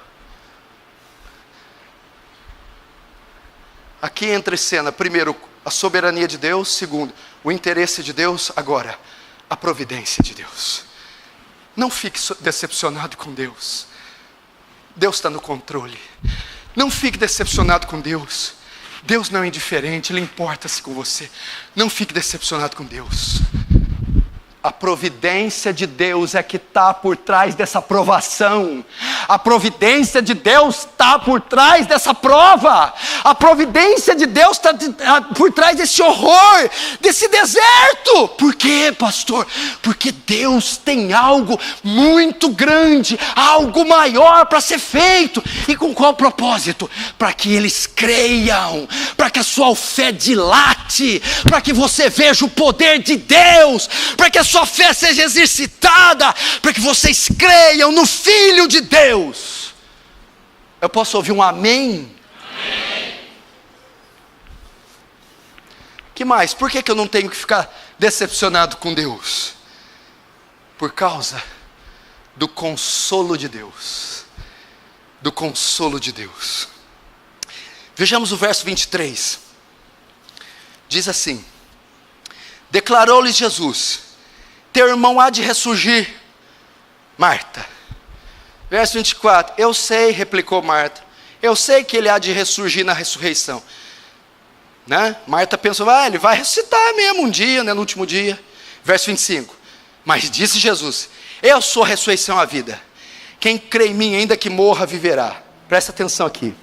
Aqui entra em cena, primeiro, a soberania de Deus, segundo, o interesse de Deus, agora, a providência de Deus. Não fique decepcionado com Deus. Deus está no controle. Não fique decepcionado com Deus. Deus não é indiferente, Ele importa-se com você. Não fique decepcionado com Deus. A providência de Deus é que está por trás dessa provação. A providência de Deus está por trás dessa prova. A providência de Deus está por trás desse horror, desse deserto. Por quê, pastor? Porque Deus tem algo muito grande, algo maior para ser feito. E com qual propósito? Para que eles creiam, para que a sua fé dilate, para que você veja o poder de Deus, para que a sua fé seja exercitada, para que vocês creiam no Filho de Deus. Eu posso ouvir um amém? Amém. Que mais? Por que eu não tenho que ficar decepcionado com Deus? Por causa do consolo de Deus. Do consolo de Deus. Vejamos o verso 23. Diz assim: declarou-lhes Jesus: teu irmão há de ressurgir, Marta. Verso 24, eu sei, replicou Marta, eu sei que ele há de ressurgir na ressurreição. Né? Marta pensou, ele vai ressuscitar mesmo um dia, né, no último dia. Verso 25, mas disse Jesus: eu sou a ressurreição e a vida. Quem crê em mim, ainda que morra, viverá. Presta atenção aqui.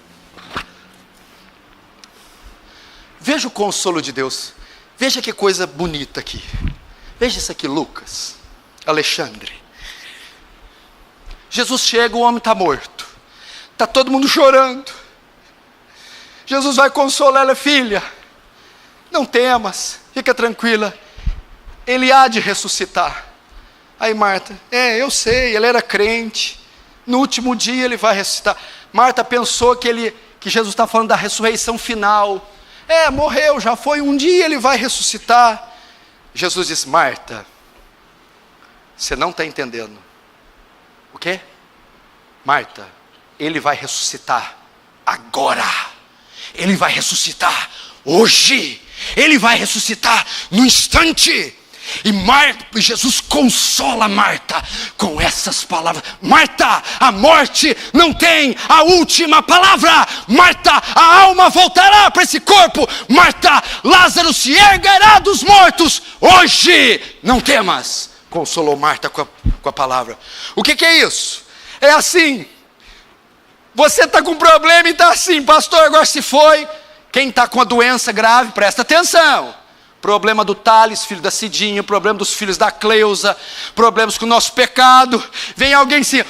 Veja o consolo de Deus. Veja que coisa bonita aqui. Veja isso aqui, Lucas, Alexandre. Jesus chega, o homem está morto. Está todo mundo chorando. Jesus vai consolar ela, filha. Não temas, fica tranquila. Ele há de ressuscitar. Aí Marta, eu sei, ele era crente. No último dia ele vai ressuscitar. Marta pensou que Jesus está falando da ressurreição final. Morreu, já foi, um dia ele vai ressuscitar. Jesus disse: Marta, você não está entendendo. O quê? Marta, ele vai ressuscitar agora. Ele vai ressuscitar hoje. Ele vai ressuscitar no instante. E Jesus consola Marta com essas palavras: Marta, a morte não tem a última palavra. Marta, a alma voltará para esse corpo. Marta, Lázaro se erguerá dos mortos hoje. Não temas. Consolou Marta com a palavra. O que é isso? É assim: você está com problema e está assim, pastor, agora se foi. Quem está com a doença grave, presta atenção. Problema do Thales, filho da Cidinha, problema dos filhos da Cleusa, problemas com o nosso pecado. Vem alguém assim: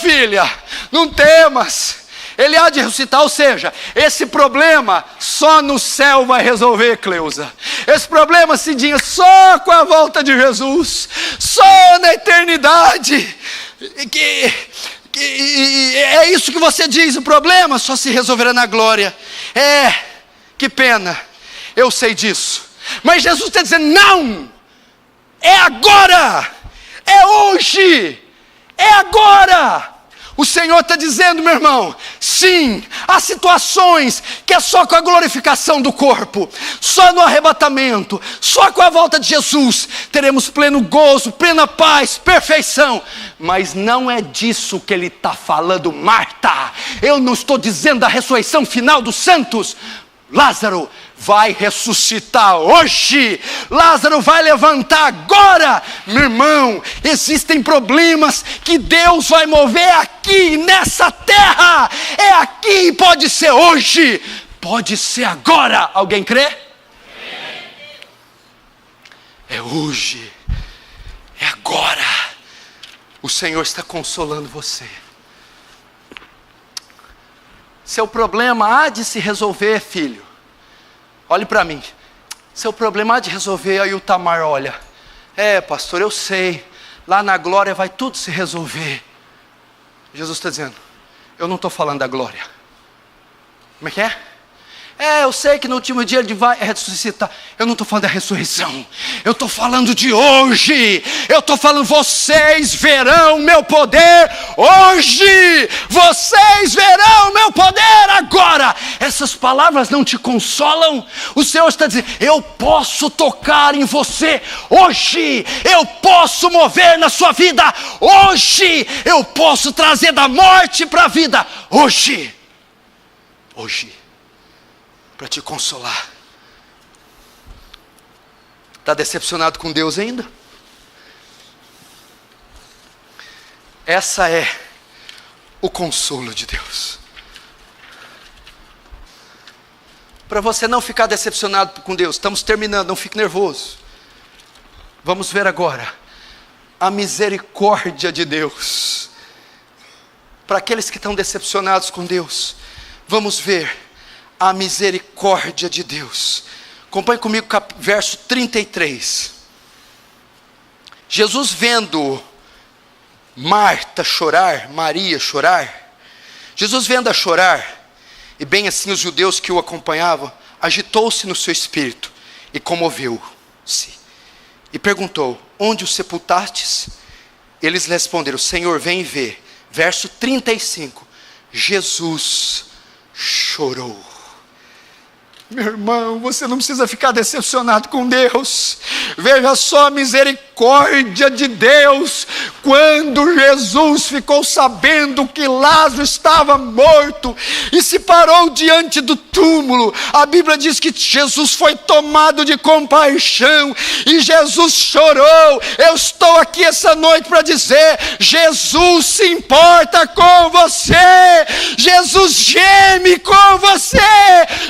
filha, não temas, ele há de ressuscitar. Ou seja, esse problema só no céu vai resolver, Cleusa. Esse problema, Cidinha, só com a volta de Jesus, só na eternidade. É isso que você diz, o problema só se resolverá na glória. Que pena, eu sei disso. Mas Jesus está dizendo: não, é agora, é hoje, é agora. O Senhor está dizendo, meu irmão, sim, há situações que é só com a glorificação do corpo, só no arrebatamento, só com a volta de Jesus, teremos pleno gozo, plena paz, perfeição. Mas não é disso que ele está falando, Marta. Eu não estou dizendo da ressurreição final dos santos. Lázaro vai ressuscitar hoje, Lázaro vai levantar agora. Meu irmão, existem problemas que Deus vai mover aqui nessa terra, é aqui, pode ser hoje, pode ser agora. Alguém crê? É hoje, é agora. O Senhor está consolando você. Seu problema há de se resolver, filho. Olhe para mim. Seu problema há de resolver. Aí o Tamar olha. Pastor, eu sei. Lá na glória vai tudo se resolver. Jesus está dizendo, eu não estou falando da glória. Como é que é? Eu sei que no último dia ele vai ressuscitar. Eu não estou falando da ressurreição. Eu estou falando de hoje. Eu estou falando, vocês verão meu poder hoje. Vocês verão meu poder agora. Essas palavras não te consolam? O Senhor está dizendo, eu posso tocar em você hoje. Eu posso mover na sua vida hoje. Eu posso trazer da morte para a vida hoje. Hoje. Para te consolar. Está decepcionado com Deus ainda? Essa é o consolo de Deus. Para você não ficar decepcionado com Deus, estamos terminando, não fique nervoso. Vamos ver agora a misericórdia de Deus. Para aqueles que estão decepcionados com Deus, vamos ver a misericórdia de Deus. Acompanhe comigo verso 33. Jesus vendo Marta chorar, Maria chorar, Jesus vendo-a chorar, e bem assim os judeus que o acompanhavam, agitou-se no seu espírito e comoveu-se. E perguntou, onde o sepultastes? Eles responderam, Senhor, vem ver. Verso 35, Jesus chorou. Meu irmão, você não precisa ficar decepcionado com Deus. Veja só a misericórdia de Deus. Quando Jesus ficou sabendo que Lázaro estava morto e se parou diante do túmulo, a Bíblia diz que Jesus foi tomado de compaixão e Jesus chorou. Eu estou aqui essa noite para dizer, Jesus se importa com você. Jesus geme com você.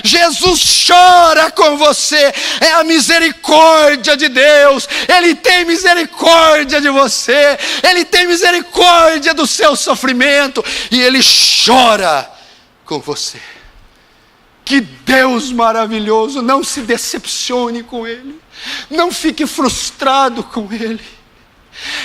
Jesus chora com você. É a misericórdia de Deus. Ele tem misericórdia de você. Ele tem misericórdia do seu sofrimento e Ele chora com você. Que Deus maravilhoso. Não se decepcione com Ele, não fique frustrado com Ele.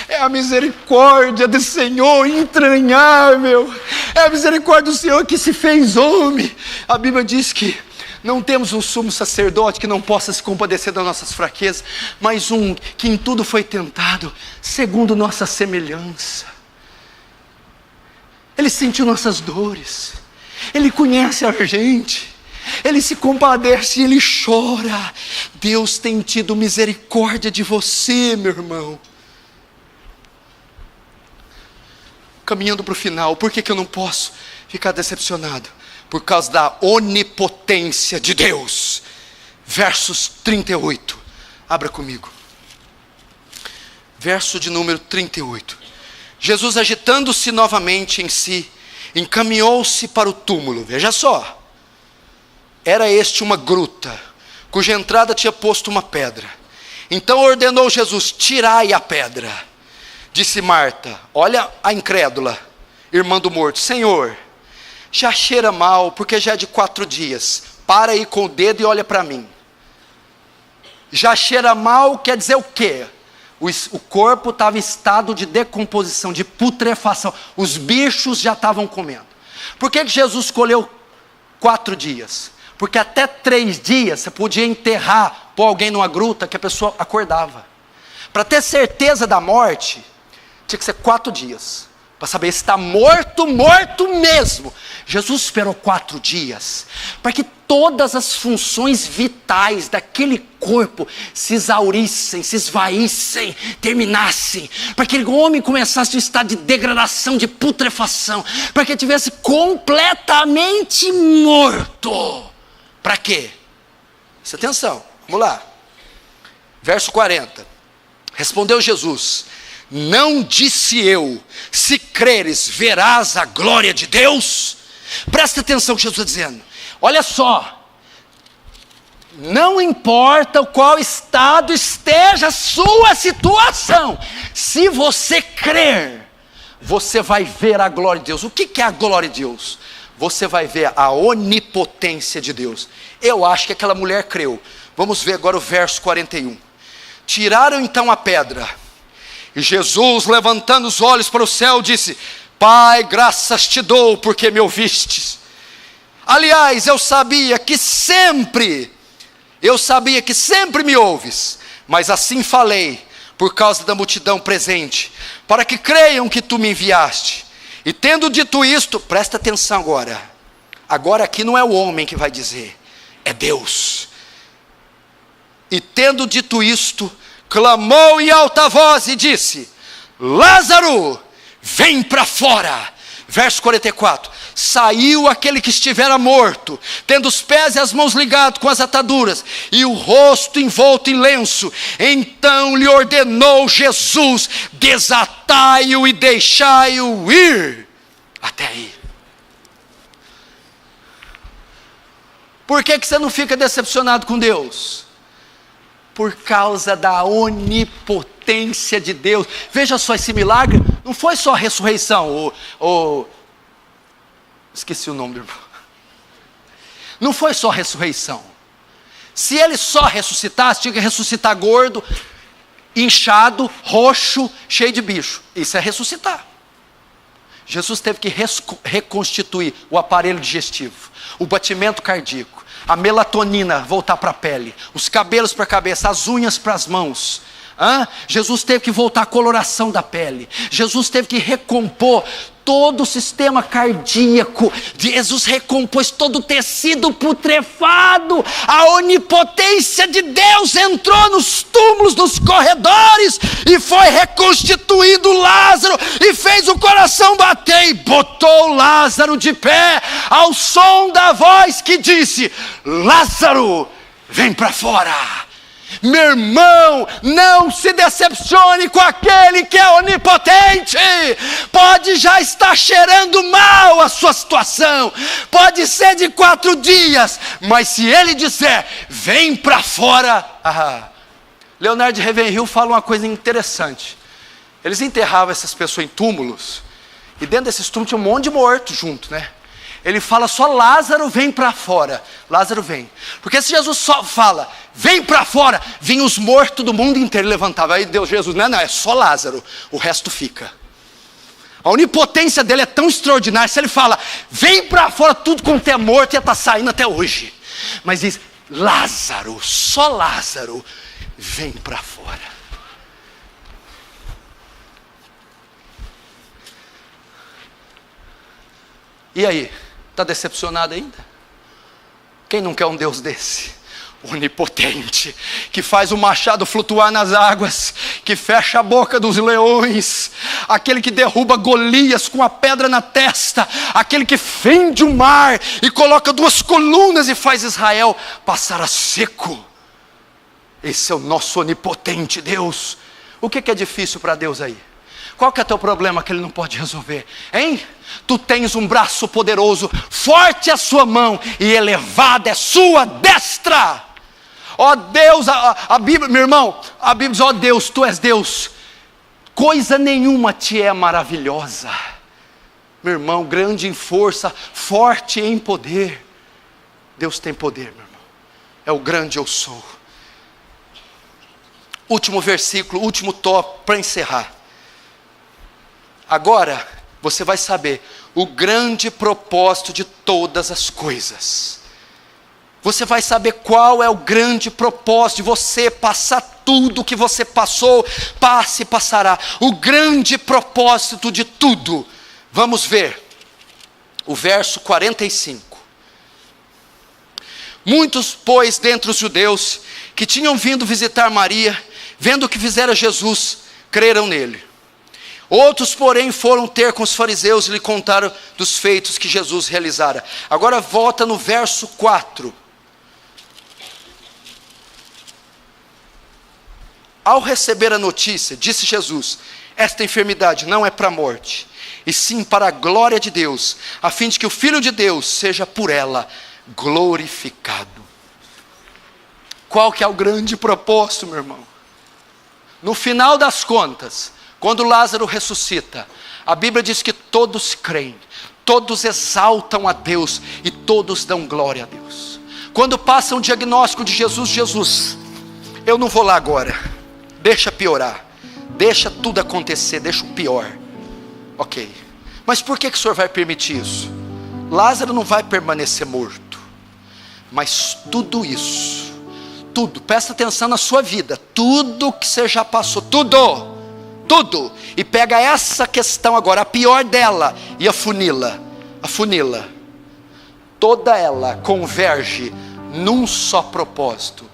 É a misericórdia do Senhor entranhável. É a misericórdia do Senhor que se fez homem. A Bíblia diz que não temos um sumo sacerdote que não possa se compadecer das nossas fraquezas, mas um que em tudo foi tentado, segundo nossa semelhança. Ele sentiu nossas dores, Ele conhece a gente, Ele se compadece e Ele chora. Deus tem tido misericórdia de você, meu irmão. Caminhando para o final, por que eu não posso ficar decepcionado? Por causa da onipotência de Deus. Versos 38. Abra comigo. Verso de número 38. Jesus, agitando-se novamente em si, encaminhou-se para o túmulo. Veja só. Era este uma gruta, cuja entrada tinha posto uma pedra. Então ordenou Jesus, tirai a pedra. Disse Marta, olha a incrédula, irmã do morto, Senhor, já cheira mal, porque já é de 4 dias. Para aí com o dedo e olha para mim. Já cheira mal quer dizer o quê? O corpo estava em estado de decomposição, de putrefação. Os bichos já estavam comendo. Por que Jesus escolheu 4 dias? Porque até 3 dias você podia enterrar, pôr alguém numa gruta que a pessoa acordava. Para ter certeza da morte, tinha que ser 4 dias. para saber se está morto, morto mesmo. Jesus esperou 4 dias, para que todas as funções vitais daquele corpo se exaurissem, se esvaíssem, terminassem, para que aquele homem começasse um estado de degradação, de putrefação, para que ele estivesse completamente morto. Para quê? Presta atenção, vamos lá. Verso 40. Respondeu Jesus: não disse eu, se creres, verás a glória de Deus? Presta atenção no que Jesus está dizendo. Olha só, não importa o qual estado esteja a sua situação, se você crer, você vai ver a glória de Deus. O que é a glória de Deus? Você vai ver a onipotência de Deus. Eu acho que aquela mulher creu. Vamos ver agora o verso 41. Tiraram então a pedra, e Jesus, levantando os olhos para o céu, disse: Pai, graças te dou, porque me ouvistes. Aliás, eu sabia que sempre me ouves, mas assim falei, por causa da multidão presente, para que creiam que tu me enviaste. E tendo dito isto, presta atenção agora aqui não é o homem que vai dizer, é Deus. E tendo dito isto, clamou em alta voz e disse: Lázaro, vem para fora. Verso 44. Saiu aquele que estivera morto, tendo os pés e as mãos ligados com as ataduras, e o rosto envolto em lenço. Então lhe ordenou Jesus: desatai-o e deixai-o ir. Até aí. Por que você não fica decepcionado com Deus? Por causa da onipotência de Deus. Veja só, esse milagre não foi só a ressurreição. Esqueci o nome do irmão. Não foi só a ressurreição. Se ele só ressuscitasse, tinha que ressuscitar gordo, inchado, roxo, cheio de bicho. Isso é ressuscitar. Jesus teve que reconstituir o aparelho digestivo, o batimento cardíaco, a melatonina voltar para a pele, os cabelos para a cabeça, as unhas para as mãos. Jesus teve que voltar a coloração da pele. Jesus teve que recompor todo o sistema cardíaco. Jesus recompôs todo o tecido putrefado. A onipotência de Deus entrou nos túmulos, nos corredores, e foi reconstituído Lázaro, e fez o coração bater, e botou Lázaro de pé, ao som da voz que disse: Lázaro, vem para fora. Meu irmão, não se decepcione com aquele que é onipotente. Pode já estar cheirando mal a sua situação, pode ser de 4 dias, mas se ele disser: vem para fora. Leonardo de Ravenhill fala uma coisa interessante. Eles enterravam essas pessoas em túmulos, e dentro desses túmulos tinha um monte de morto junto, né? Ele fala só: Lázaro, vem para fora. Lázaro, vem. Porque se Jesus só fala: vem para fora, vinham os mortos do mundo inteiro, levantava. Aí Deus, Jesus, não, é só Lázaro, o resto fica. A onipotência dele é tão extraordinária. Se ele fala: vem para fora, tudo quanto é morto ia estar saindo até hoje. Mas diz: Lázaro, só Lázaro, vem para fora. E aí? Está decepcionado ainda? Quem não quer um Deus desse? Onipotente, que faz o machado flutuar nas águas, que fecha a boca dos leões, aquele que derruba Golias com a pedra na testa, aquele que fende o mar e coloca 2 colunas e faz Israel passar a seco. Esse é o nosso onipotente Deus. O que é difícil para Deus aí? Qual que é teu problema que ele não pode resolver? Hein? Tu tens um braço poderoso, forte é a sua mão, e elevada é sua destra. Ó Deus, a Bíblia, meu irmão, a Bíblia diz: ó Deus, tu és Deus, coisa nenhuma te é maravilhosa. Meu irmão, grande em força, forte em poder. Deus tem poder, meu irmão. É o grande eu sou. Último versículo, último tópico para encerrar. Agora você vai saber o grande propósito de todas as coisas. você vai saber qual é o grande propósito de você passar tudo que você passou, passe e passará. O grande propósito de tudo. Vamos ver o verso 45. Muitos, pois, dentre os judeus que tinham vindo visitar Maria, vendo o que fizera Jesus, creram nele. Outros, porém, foram ter com os fariseus e lhe contaram dos feitos que Jesus realizara. Agora volta no verso 4. Ao receber a notícia, disse Jesus: esta enfermidade não é para a morte, e sim para a glória de Deus, a fim de que o Filho de Deus seja por ela glorificado. Qual que é o grande propósito, meu irmão? No final das contas, quando Lázaro ressuscita, a Bíblia diz que todos creem, todos exaltam a Deus e todos dão glória a Deus. Quando passa um diagnóstico de Jesus, eu não vou lá agora, deixa piorar, deixa tudo acontecer, deixa o pior. Ok, mas por que o Senhor vai permitir isso? Lázaro não vai permanecer morto, mas tudo isso, tudo, presta atenção na sua vida, tudo que você já passou, tudo, e pega essa questão agora, a pior dela, e afunila, toda ela converge num só propósito: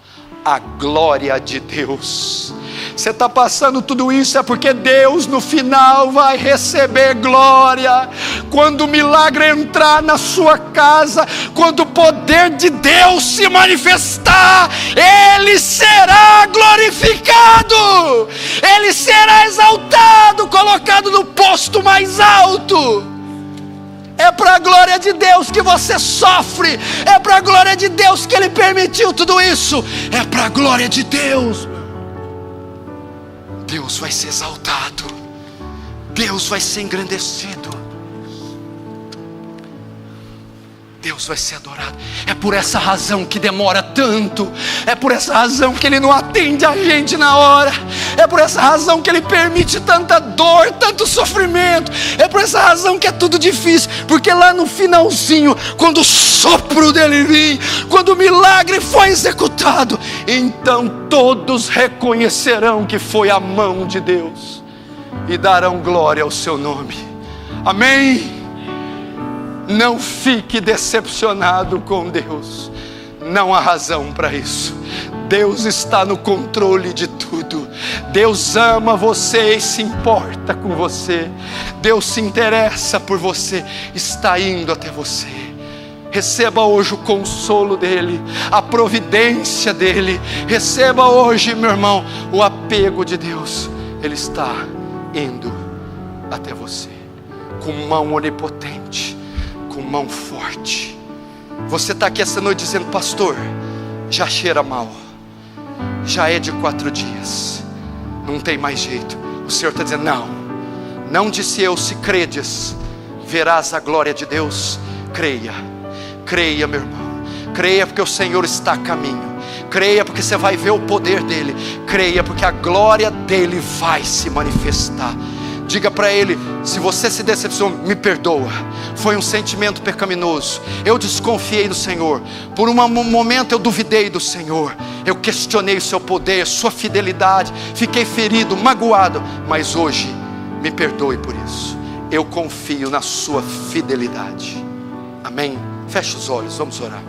a glória de Deus. Você está passando tudo isso é porque Deus no final vai receber glória. Quando o milagre entrar na sua casa, quando o poder de Deus se manifestar, Ele será glorificado, Ele será exaltado, colocado no posto mais alto. É para a glória de Deus que você sofre, é para a glória de Deus que Ele permitiu tudo isso, é para a glória de Deus. Deus vai ser exaltado, Deus vai ser engrandecido, Deus vai ser adorado. É por essa razão que demora tanto, é por essa razão que Ele não atende a gente na hora, é por essa razão que Ele permite tanta dor, tanto sofrimento, é por essa razão que é tudo difícil, porque lá no finalzinho, quando o sopro dEle vir, quando o milagre foi executado, então todos reconhecerão que foi a mão de Deus e darão glória ao seu nome. Amém? Não fique decepcionado com Deus, não há razão para isso. Deus está no controle de tudo. Deus ama você e se importa com você. Deus se interessa por você, está indo até você. Receba hoje o consolo dEle, a providência dEle. Receba hoje, meu irmão, o apego de Deus. Ele está indo até você, com mão onipotente, com mão forte. Você está aqui essa noite dizendo: pastor, já cheira mal, já é de 4 dias, não tem mais jeito. O Senhor está dizendo: não disse eu, se credes, verás a glória de Deus. Creia, meu irmão, creia, porque o Senhor está a caminho. Creia, porque você vai ver o poder dEle. Creia, porque a glória dEle vai se manifestar. Diga para Ele: se você se decepcionou, me perdoa, foi um sentimento pecaminoso, eu desconfiei do Senhor, por um momento eu duvidei do Senhor, eu questionei o seu poder, sua fidelidade, fiquei ferido, magoado, mas hoje me perdoe por isso, eu confio na sua fidelidade. Amém? Feche os olhos, vamos orar.